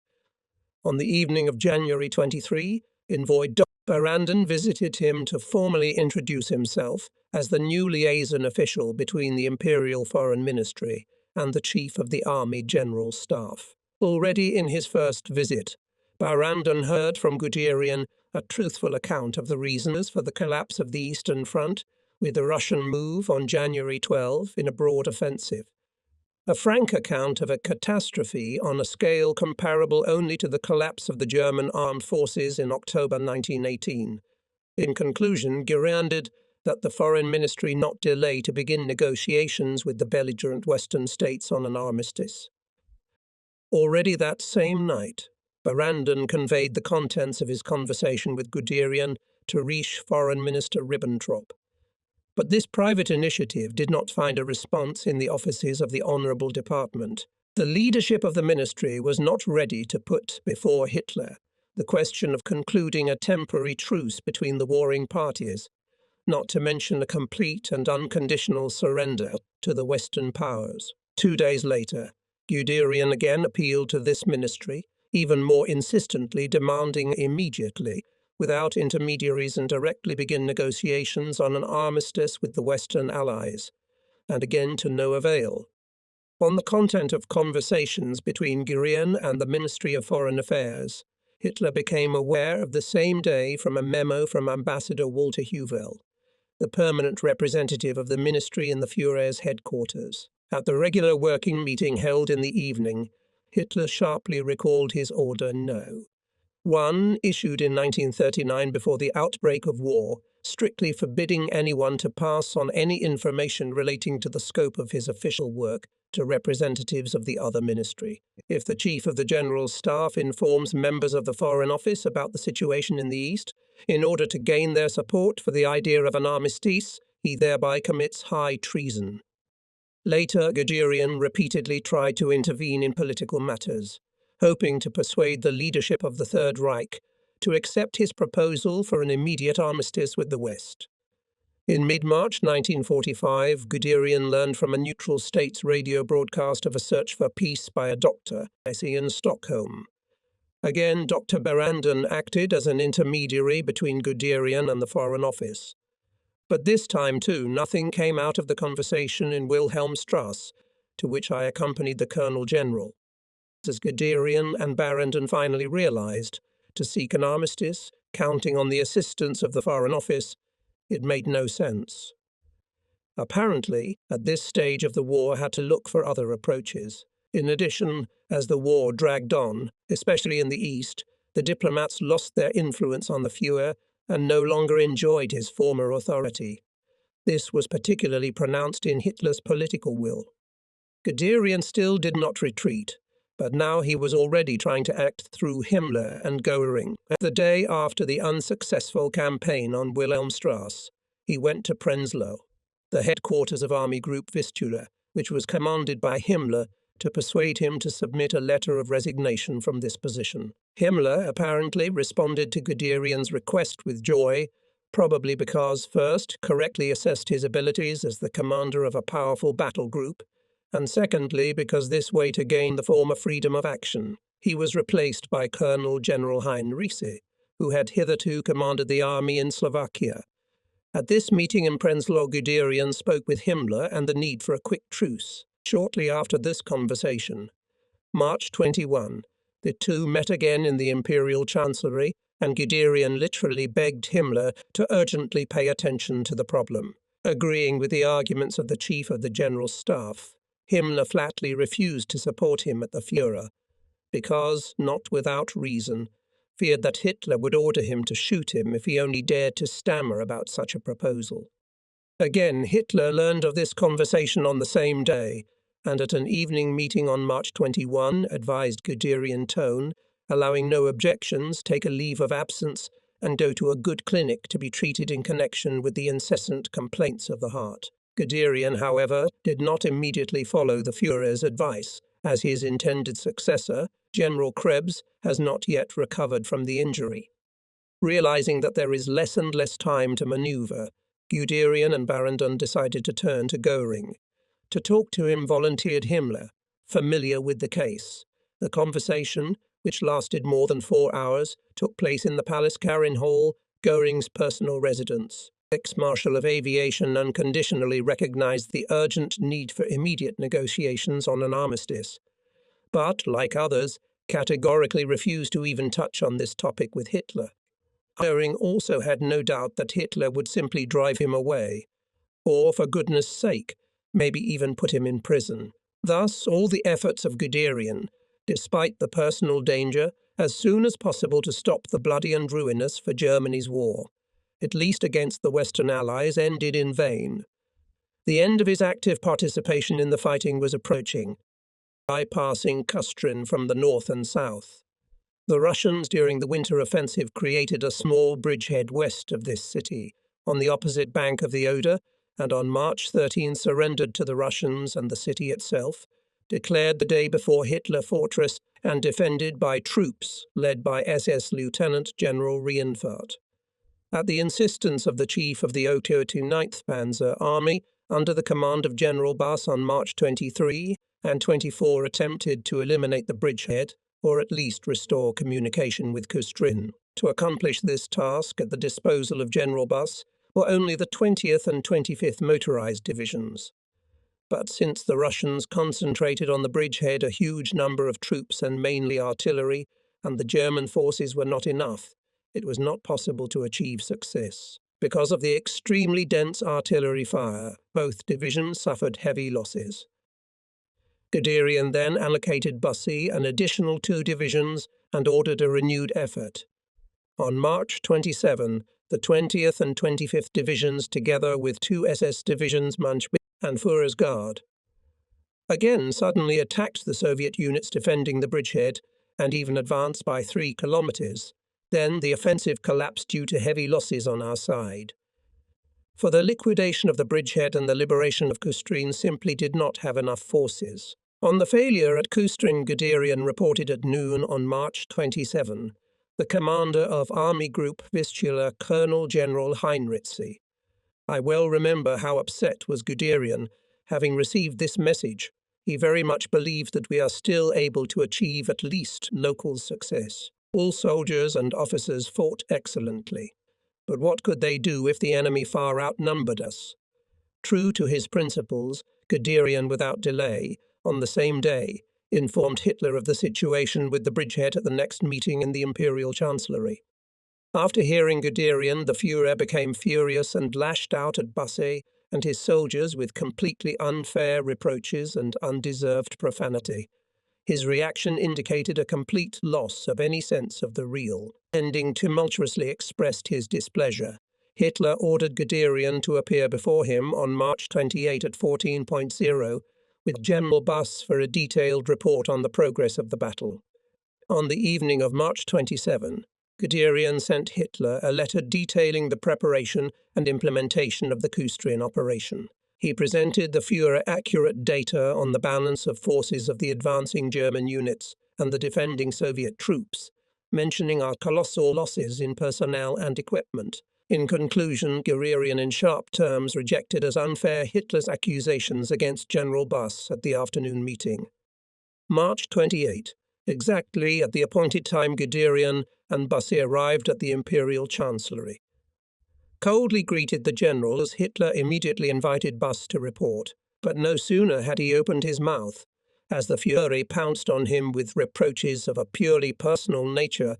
On the evening of January 23, envoy Dr. Barrandon visited him to formally introduce himself as the new liaison official between the Imperial Foreign Ministry and the Chief of the Army General Staff. Already in his first visit, Barrandon heard from Guderian a truthful account of the reasons for the collapse of the Eastern Front, with the Russian move on January 12 in a broad offensive. A frank account of a catastrophe on a scale comparable only to the collapse of the German armed forces in October 1918. In conclusion, demanded that the Foreign Ministry not delay to begin negotiations with the belligerent Western states on an armistice. Already that same night, Barrandon conveyed the contents of his conversation with Guderian to Reich Foreign Minister Ribbentrop. But this private initiative did not find a response in the offices of the Honourable Department. The leadership of the ministry was not ready to put before Hitler the question of concluding a temporary truce between the warring parties, not to mention a complete and unconditional surrender to the Western powers. 2 days later, Guderian again appealed to this ministry, even more insistently demanding immediately, without intermediaries, and directly begin negotiations on an armistice with the Western Allies, and again to no avail. On the content of conversations between Guderian and the Ministry of Foreign Affairs, Hitler became aware of the same day from a memo from Ambassador Walter Huvel, the permanent representative of the ministry in the Führer's headquarters. At the regular working meeting held in the evening, Hitler sharply recalled his Order No. 1, issued in 1939 before the outbreak of war, strictly forbidding anyone to pass on any information relating to the scope of his official work to representatives of the other ministry. If the Chief of the General Staff informs members of the Foreign Office about the situation in the East, in order to gain their support for the idea of an armistice, he thereby commits high treason. Later, Guderian repeatedly tried to intervene in political matters, hoping to persuade the leadership of the Third Reich to accept his proposal for an immediate armistice with the West. In mid-March 1945, Guderian learned from a neutral states radio broadcast of a search for peace by a doctor in Stockholm. Again, Dr. Barrandon acted as an intermediary between Guderian and the Foreign Office. But this time, too, nothing came out of the conversation in Wilhelmstrasse, to which I accompanied the Colonel General. As Guderian and Barrandon finally realized, to seek an armistice, counting on the assistance of the Foreign Office, it made no sense. Apparently, at this stage of the war had to look for other approaches. In addition, as the war dragged on, especially in the East, the diplomats lost their influence on the Führer and no longer enjoyed his former authority. This was particularly pronounced in Hitler's political will. Guderian still did not retreat, but now he was already trying to act through Himmler and Göring. The day after the unsuccessful campaign on Wilhelmstrasse, he went to Prenzlau, the headquarters of Army Group Vistula, which was commanded by Himmler, to persuade him to submit a letter of resignation from this position. Himmler apparently responded to Guderian's request with joy, probably because, first, correctly assessed his abilities as the commander of a powerful battle group, and secondly, because this way to gain the former freedom of action. He was replaced by Colonel General Heinrichse, who had hitherto commanded the army in Slovakia. At this meeting in Prenzlau, Guderian spoke with Himmler and the need for a quick truce. Shortly after this conversation, March 21, the two met again in the Imperial Chancellery, and Guderian literally begged Himmler to urgently pay attention to the problem. Agreeing with the arguments of the Chief of the General Staff, Himmler flatly refused to support him at the Führer, because, not without reason, feared that Hitler would order him to shoot him if he only dared to stammer about such a proposal. Again, Hitler learned of this conversation on the same day, and at an evening meeting on March 21 advised Guderian tone, allowing no objections, take a leave of absence, and go to a good clinic to be treated in connection with the incessant complaints of the heart. Guderian, however, did not immediately follow the Führer's advice, as his intended successor, General Krebs, has not yet recovered from the injury. Realizing that there is less and less time to maneuver, Guderian and Barrandon decided to turn to Göring. To talk to him volunteered Himmler, familiar with the case. The conversation, which lasted more than 4 hours, took place in the Palace Karin Hall, Göring's personal residence. Ex-Marshal of Aviation unconditionally recognized the urgent need for immediate negotiations on an armistice, but, like others, categorically refused to even touch on this topic with Hitler. Goering also had no doubt that Hitler would simply drive him away, or, for goodness sake, maybe even put him in prison. Thus, all the efforts of Guderian, despite the personal danger, as soon as possible to stop the bloody and ruinous for Germany's war, at least against the Western Allies, ended in vain. The end of his active participation in the fighting was approaching, bypassing Kustrin from the north and south. The Russians during the winter offensive created a small bridgehead west of this city, on the opposite bank of the Oder, and on March 13 surrendered to the Russians and the city itself, declared the day before Hitler fortress and defended by troops led by SS Lieutenant General Reinfeldt. At the insistence of the chief of the 029th Panzer Army, under the command of General Buss on March 23 and 24 attempted to eliminate the bridgehead, or at least restore communication with Kustrin. To accomplish this task at the disposal of General Buss were only the 20th and 25th Motorized Divisions. But since the Russians concentrated on the bridgehead a huge number of troops and mainly artillery, and the German forces were not enough, it was not possible to achieve success. Because of the extremely dense artillery fire, both divisions suffered heavy losses. Guderian then allocated Bussy an additional 2 divisions and ordered a renewed effort. On March 27, the 20th and 25th Divisions, together with 2 SS divisions Manchbit and Führersgard, again suddenly attacked the Soviet units defending the bridgehead and even advanced by 3 kilometers. Then the offensive collapsed due to heavy losses on our side. For the liquidation of the bridgehead and the liberation of Kustrin simply did not have enough forces. On the failure at Kustrin, Guderian reported at noon on March 27, the commander of Army Group Vistula, Colonel General Heinrizi. I well remember how upset was Guderian, having received this message. He very much believed that we are still able to achieve at least local success. All soldiers and officers fought excellently. But what could they do if the enemy far outnumbered us? True to his principles, Guderian, without delay, on the same day, informed Hitler of the situation with the bridgehead at the next meeting in the Imperial Chancellery. After hearing Guderian, the Führer became furious and lashed out at Bussy and his soldiers with completely unfair reproaches and undeserved profanity. His reaction indicated a complete loss of any sense of the real. Ending tumultuously expressed his displeasure. Hitler ordered Guderian to appear before him on March 28 at 14.0 with General Buss for a detailed report on the progress of the battle. On the evening of March 27, Guderian sent Hitler a letter detailing the preparation and implementation of the Kustrin operation. He presented the Führer accurate data on the balance of forces of the advancing German units and the defending Soviet troops, mentioning our colossal losses in personnel and equipment. In conclusion, Guderian in sharp terms rejected as unfair Hitler's accusations against General Buss at the afternoon meeting. March 28. Exactly at the appointed time, Guderian and Bussy arrived at the Imperial Chancellery. Coldly greeted the general as Hitler immediately invited Buss to report, but no sooner had he opened his mouth, as the Führer pounced on him with reproaches of a purely personal nature,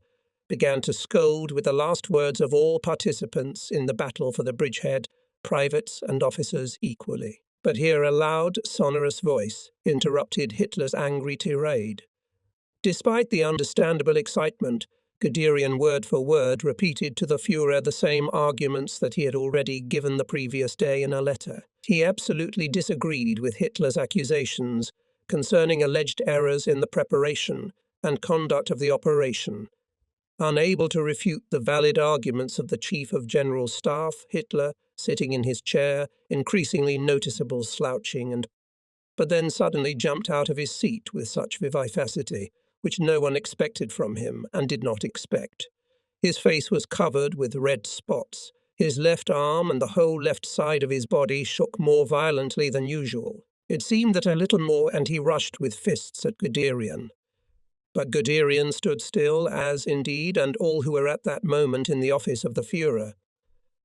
began to scold with the last words of all participants in the battle for the bridgehead, privates and officers equally. But here a loud, sonorous voice interrupted Hitler's angry tirade. Despite the understandable excitement, Guderian word for word repeated to the Führer the same arguments that he had already given the previous day in a letter. He absolutely disagreed with Hitler's accusations concerning alleged errors in the preparation and conduct of the operation. Unable to refute the valid arguments of the Chief of General Staff, Hitler, sitting in his chair, increasingly noticeable slouching, but then suddenly jumped out of his seat with such vivacity, which no one expected from him and did not expect. His face was covered with red spots. His left arm and the whole left side of his body shook more violently than usual. It seemed that a little more and he rushed with fists at Guderian. But Guderian stood still, as, indeed, and all who were at that moment in the office of the Führer.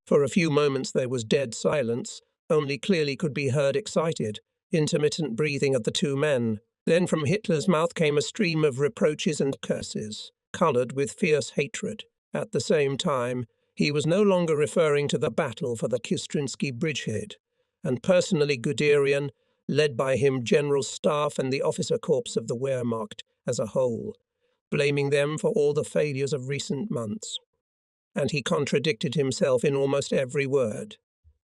For a few moments there was dead silence, only clearly could be heard excited, intermittent breathing of the two men. Then from Hitler's mouth came a stream of reproaches and curses, coloured with fierce hatred. At the same time, he was no longer referring to the battle for the Kustrinsky bridgehead, and personally Guderian, led by him General Staff and the officer corps of the Wehrmacht as a whole, blaming them for all the failures of recent months. And he contradicted himself in almost every word.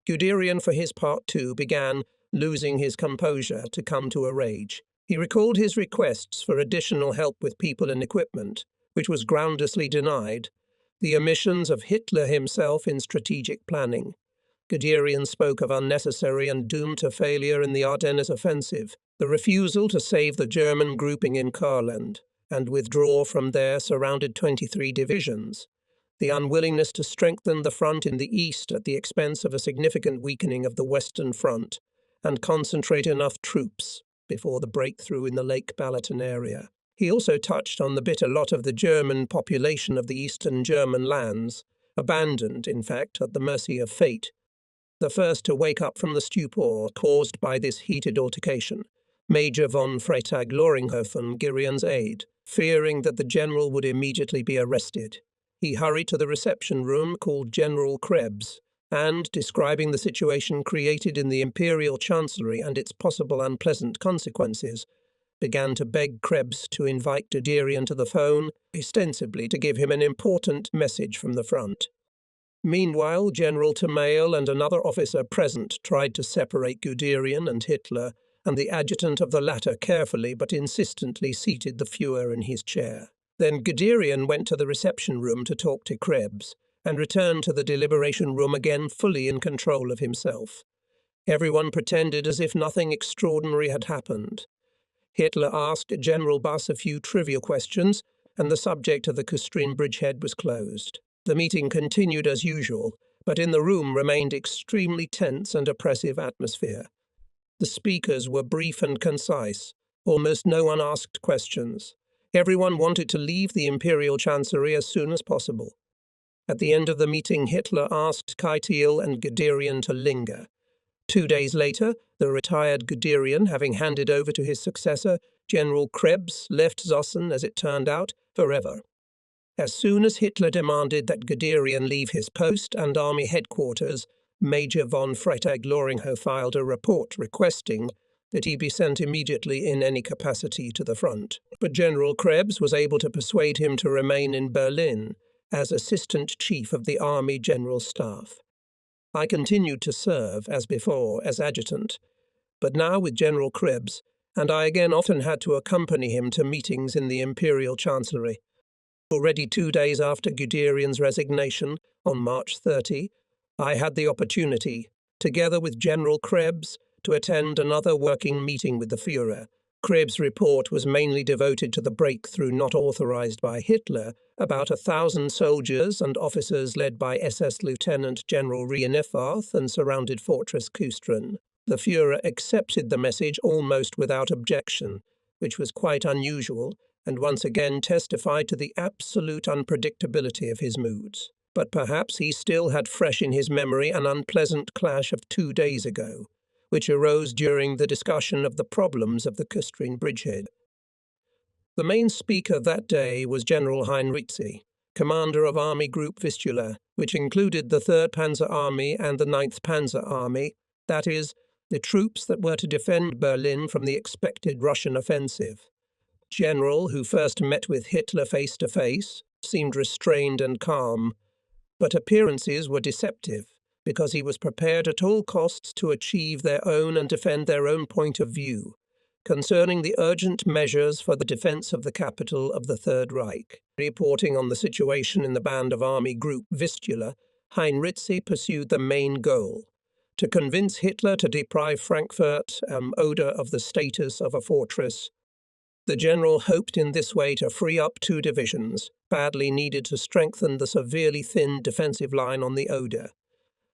Guderian, for his part too, began losing his composure to come to a rage. He recalled his requests for additional help with people and equipment, which was groundlessly denied, the omissions of Hitler himself in strategic planning. Guderian spoke of unnecessary and doomed to failure in the Ardennes offensive, the refusal to save the German grouping in Courland and withdraw from there surrounded 23 divisions, the unwillingness to strengthen the front in the east at the expense of a significant weakening of the Western Front, and concentrate enough troops before the breakthrough in the Lake Balaton area. He also touched on the bitter lot of the German population of the eastern German lands, abandoned, in fact, at the mercy of fate. The first to wake up from the stupor caused by this heated altercation, Major von Freytag-Loringhofen, Guderian's aide, fearing that the general would immediately be arrested. He hurried to the reception room called General Krebs, and, describing the situation created in the Imperial Chancellery and its possible unpleasant consequences, began to beg Krebs to invite Guderian to the phone, ostensibly to give him an important message from the front. Meanwhile, General Tamail and another officer present tried to separate Guderian and Hitler, and the adjutant of the latter carefully but insistently seated the Führer in his chair. Then Guderian went to the reception room to talk to Krebs, and returned to the deliberation room again fully in control of himself. Everyone pretended as if nothing extraordinary had happened. Hitler asked General Buss a few trivial questions, and the subject of the Kustrin bridgehead was closed. The meeting continued as usual, but in the room remained extremely tense and oppressive atmosphere. The speakers were brief and concise. Almost no one asked questions. Everyone wanted to leave the Imperial Chancellery as soon as possible. At the end of the meeting, Hitler asked Keitel and Guderian to linger. 2 days later, the retired Guderian, having handed over to his successor, General Krebs, left Zossen, as it turned out, forever. As soon as Hitler demanded that Guderian leave his post and army headquarters, Major von Freytag-Loringhofen filed a report requesting that he be sent immediately in any capacity to the front. But General Krebs was able to persuade him to remain in Berlin as Assistant Chief of the Army General Staff. I continued to serve, as before, as adjutant, but now with General Krebs, and I again often had to accompany him to meetings in the Imperial Chancellery. Already 2 days after Guderian's resignation, on March 30, I had the opportunity, together with General Krebs, to attend another working meeting with the Führer. Krebs' report was mainly devoted to the breakthrough not authorized by Hitler. About 1,000 soldiers and officers led by SS Lieutenant General Rienefarth and surrounded Fortress Kustrin. The Führer accepted the message almost without objection, which was quite unusual, and once again testified to the absolute unpredictability of his moods. But perhaps he still had fresh in his memory an unpleasant clash of 2 days ago, which arose during the discussion of the problems of the Kustrin bridgehead. The main speaker that day was General Heinrizi, commander of Army Group Vistula, which included the 3rd Panzer Army and the 9th Panzer Army, that is, the troops that were to defend Berlin from the expected Russian offensive. General, who first met with Hitler face-to-face, seemed restrained and calm, but appearances were deceptive, because he was prepared at all costs to achieve their own and defend their own point of view concerning the urgent measures for the defense of the capital of the Third Reich. Reporting on the situation in the band of Army Group Vistula, Heinrizi pursued the main goal: to convince Hitler to deprive Frankfurt am Oder of the status of a fortress. The general hoped in this way to free up 2 divisions, badly needed to strengthen the severely thin defensive line on the Oder.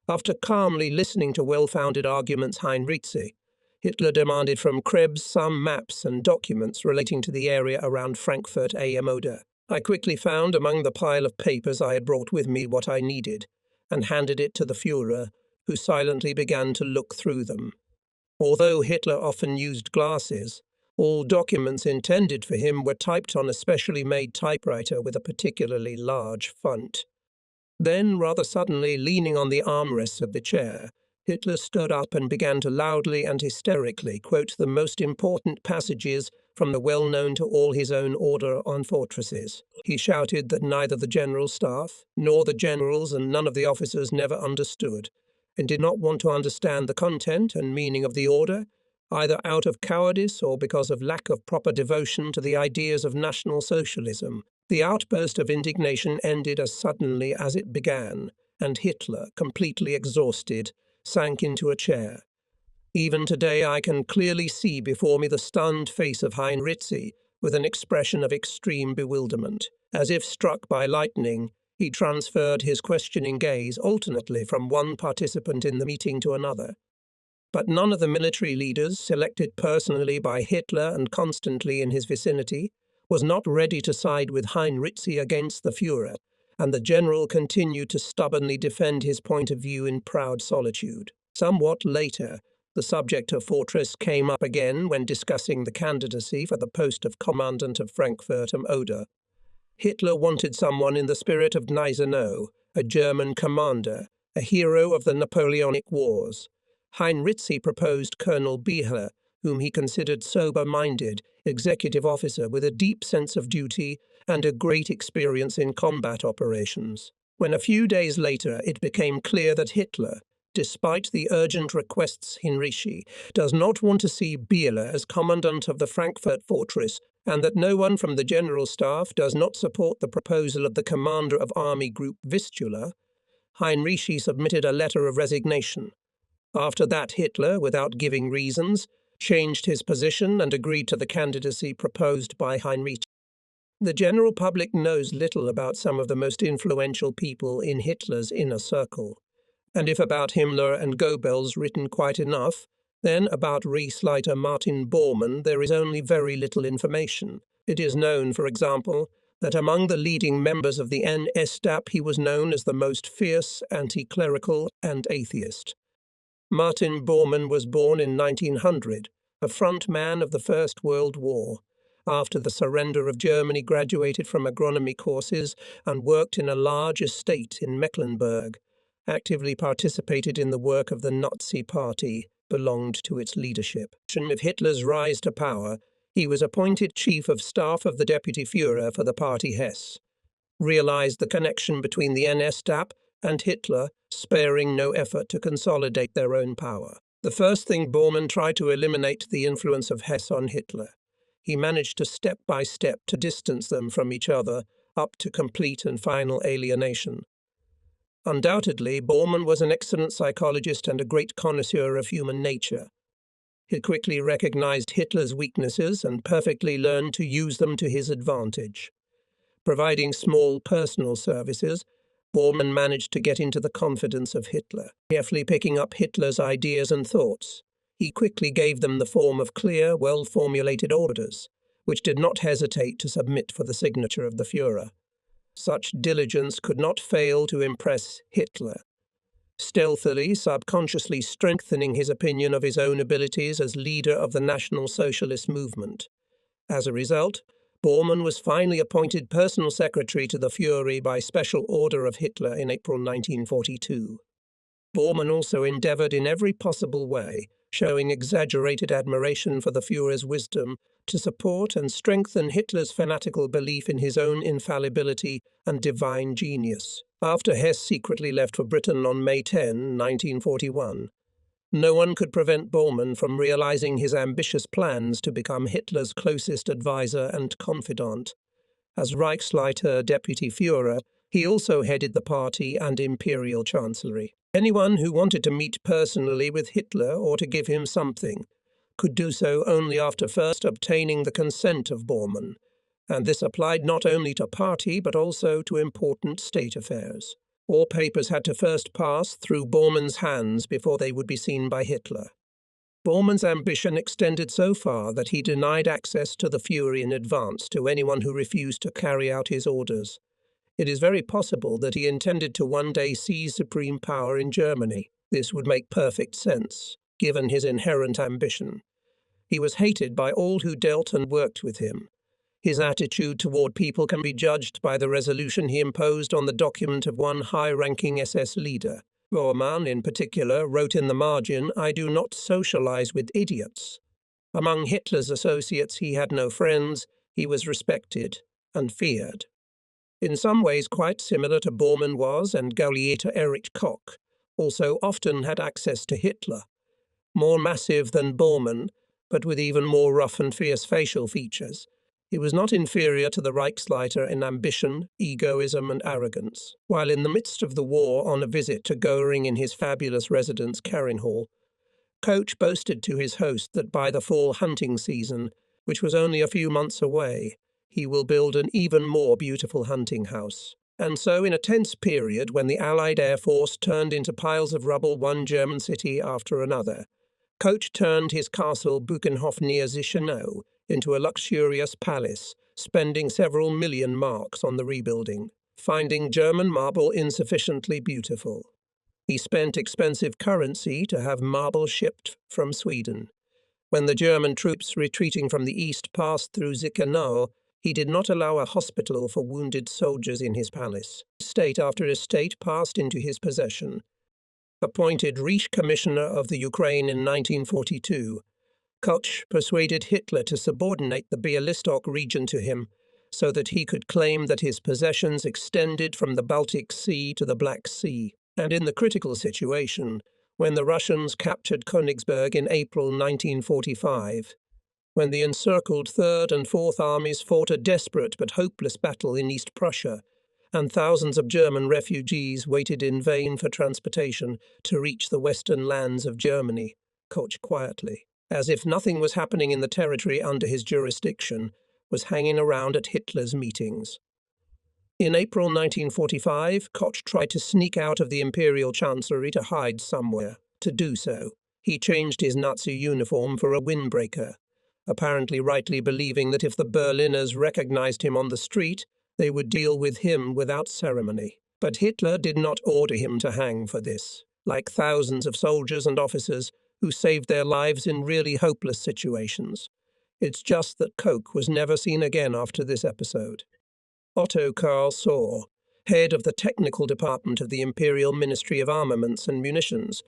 After calmly listening to well-founded arguments Heinrizi, Hitler demanded from Krebs some maps and documents relating to the area around Frankfurt am Oder. I quickly found among the pile of papers I had brought with me what I needed, and handed it to the Führer, who silently began to look through them. Although Hitler often used glasses, All documents intended for him were typed on a specially made typewriter with a particularly large font. Then, rather suddenly, leaning on the armrests of the chair, Hitler stood up and began to loudly and hysterically quote the most important passages from the well-known to all his own order on fortresses. He shouted that neither the general staff, nor the generals and none of the officers never understood, and did not want to understand the content and meaning of the order, either out of cowardice or because of lack of proper devotion to the ideas of National Socialism. The outburst of indignation ended as suddenly as it began, and Hitler, completely exhausted, sank into a chair. Even today I can clearly see before me the stunned face of Heinrizi, with an expression of extreme bewilderment. As if struck by lightning, he transferred his questioning gaze alternately from one participant in the meeting to another. But none of the military leaders, selected personally by Hitler and constantly in his vicinity, was not ready to side with Heinrizi against the Führer, and the general continued to stubbornly defend his point of view in proud solitude. Somewhat later, the subject of fortress came up again when discussing the candidacy for the post of commandant of Frankfurt am Oder. Hitler wanted someone in the spirit of Gneisenau, a German commander, a hero of the Napoleonic Wars. Heinrizi proposed Colonel Bieler, whom he considered sober-minded, executive officer with a deep sense of duty and a great experience in combat operations. When a few days later it became clear that Hitler, despite the urgent requests Heinrizi, does not want to see Bieler as commandant of the Frankfurt fortress, and that no one from the General Staff does not support the proposal of the commander of Army Group Vistula, Heinrizi submitted a letter of resignation. After that, Hitler, without giving reasons, changed his position and agreed to the candidacy proposed by Heinrizi. The general public knows little about some of the most influential people in Hitler's inner circle, and if about Himmler and Goebbels written quite enough, then about Reichsleiter Martin Bormann there is only very little information. It is known, for example, that among the leading members of the NSDAP he was known as the most fierce, anti-clerical and atheist. Martin Bormann was born in 1900, a front man of the First World War. After the surrender of Germany, graduated from agronomy courses and worked in a large estate in Mecklenburg. Actively participated in the work of the Nazi Party, belonged to its leadership. With Hitler's rise to power, he was appointed Chief of Staff of the Deputy Führer for the party Hesse. Realized the connection between the NSDAP and Hitler, sparing no effort to consolidate their own power. The first thing Bormann tried to eliminate the influence of Hesse on Hitler. He managed to step by step to distance them from each other, up to complete and final alienation. Undoubtedly, Bormann was an excellent psychologist and a great connoisseur of human nature. He quickly recognized Hitler's weaknesses and perfectly learned to use them to his advantage. Providing small personal services, Bormann managed to get into the confidence of Hitler, carefully picking up Hitler's ideas and thoughts. He quickly gave them the form of clear, well-formulated orders, which did not hesitate to submit for the signature of the Führer. Such diligence could not fail to impress Hitler, stealthily, subconsciously strengthening his opinion of his own abilities as leader of the National Socialist movement. As a result, Bormann was finally appointed personal secretary to the Führer by special order of Hitler in April 1942. Bormann also endeavored in every possible way, showing exaggerated admiration for the Führer's wisdom, to support and strengthen Hitler's fanatical belief in his own infallibility and divine genius. After Hesse secretly left for Britain on May 10, 1941, no one could prevent Bormann from realizing his ambitious plans to become Hitler's closest advisor and confidant. As Reichsleiter Deputy Führer, he also headed the party and imperial chancellery. Anyone who wanted to meet personally with Hitler or to give him something could do so only after first obtaining the consent of Bormann, and this applied not only to party but also to important state affairs. All papers had to first pass through Bormann's hands before they would be seen by Hitler. Bormann's ambition extended so far that he denied access to the Führer in advance to anyone who refused to carry out his orders. It is very possible that he intended to one day seize supreme power in Germany. This would make perfect sense, given his inherent ambition. He was hated by all who dealt and worked with him. His attitude toward people can be judged by the resolution he imposed on the document of one high-ranking SS leader. Bormann, in particular, wrote in the margin, "I do not socialize with idiots." Among Hitler's associates he had no friends, he was respected and feared. In some ways quite similar to Bormann was, and Gauleiter Erich Koch also often had access to Hitler. More massive than Bormann, but with even more rough and fierce facial features, he was not inferior to the Reichsleiter in ambition, egoism and arrogance. While in the midst of the war on a visit to Göring in his fabulous residence Karinhall, Koch boasted to his host that by the fall hunting season, which was only a few months away, he will build an even more beautiful hunting house. And so, in a tense period when the Allied Air Force turned into piles of rubble one German city after another, Koch turned his castle Buchenhof near Zichenau into a luxurious palace, spending several million marks on the rebuilding, finding German marble insufficiently beautiful. He spent expensive currency to have marble shipped from Sweden. When the German troops retreating from the east passed through Zichenau, he did not allow a hospital for wounded soldiers in his palace. Estate after estate passed into his possession. Appointed Reich Commissioner of the Ukraine in 1942, Koch persuaded Hitler to subordinate the Bialystok region to him so that he could claim that his possessions extended from the Baltic Sea to the Black Sea. And in the critical situation, when the Russians captured Königsberg in April 1945, when the encircled Third and Fourth Armies fought a desperate but hopeless battle in East Prussia, and thousands of German refugees waited in vain for transportation to reach the western lands of Germany, Koch quietly, as if nothing was happening in the territory under his jurisdiction, was hanging around at Hitler's meetings. In April 1945, Koch tried to sneak out of the Imperial Chancellery to hide somewhere. To do so, he changed his Nazi uniform for a windbreaker, apparently rightly believing that if the Berliners recognized him on the street, they would deal with him without ceremony. But Hitler did not order him to hang for this, like thousands of soldiers and officers who saved their lives in really hopeless situations. It's just that Koch was never seen again after this episode. Otto Karl Saar, head of the technical department of the Imperial Ministry of Armaments and Munitions,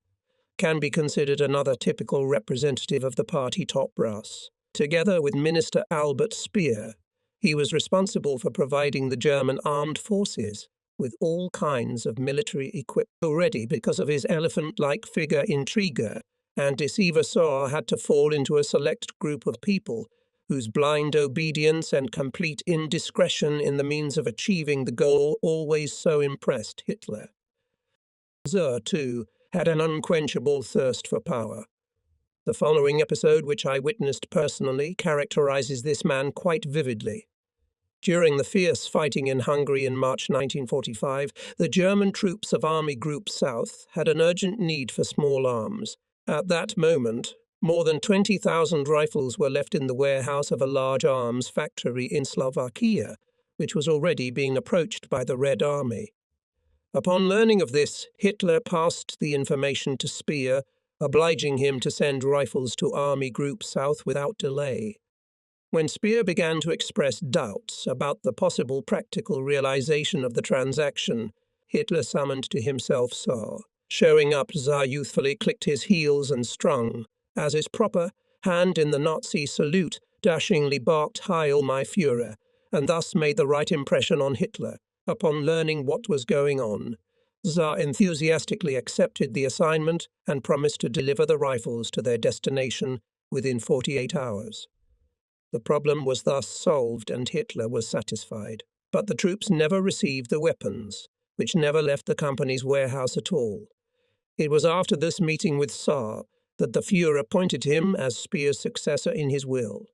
can be considered another typical representative of the party top brass. Together with Minister Albert Speer, he was responsible for providing the German armed forces with all kinds of military equipment already because of his elephant-like figure intriguer, and deceiver Saar had to fall into a select group of people whose blind obedience and complete indiscretion in the means of achieving the goal always so impressed Hitler. Saar, too, had an unquenchable thirst for power. The following episode, which I witnessed personally, characterizes this man quite vividly. During the fierce fighting in Hungary in March 1945, the German troops of Army Group South had an urgent need for small arms. At that moment, more than 20,000 rifles were left in the warehouse of a large arms factory in Slovakia, which was already being approached by the Red Army. Upon learning of this, Hitler passed the information to Speer, obliging him to send rifles to Army Group South without delay. When Speer began to express doubts about the possible practical realization of the transaction, Hitler summoned to himself Saar. Showing up, Saar youthfully clicked his heels and strung, as is proper, hand in the Nazi salute, dashingly barked Heil my Führer, and thus made the right impression on Hitler. Upon learning what was going on, Saar enthusiastically accepted the assignment and promised to deliver the rifles to their destination within 48 hours. The problem was thus solved and Hitler was satisfied. But the troops never received the weapons, which never left the company's warehouse at all. It was after this meeting with Saar that the Führer appointed him as Speer's successor in his will.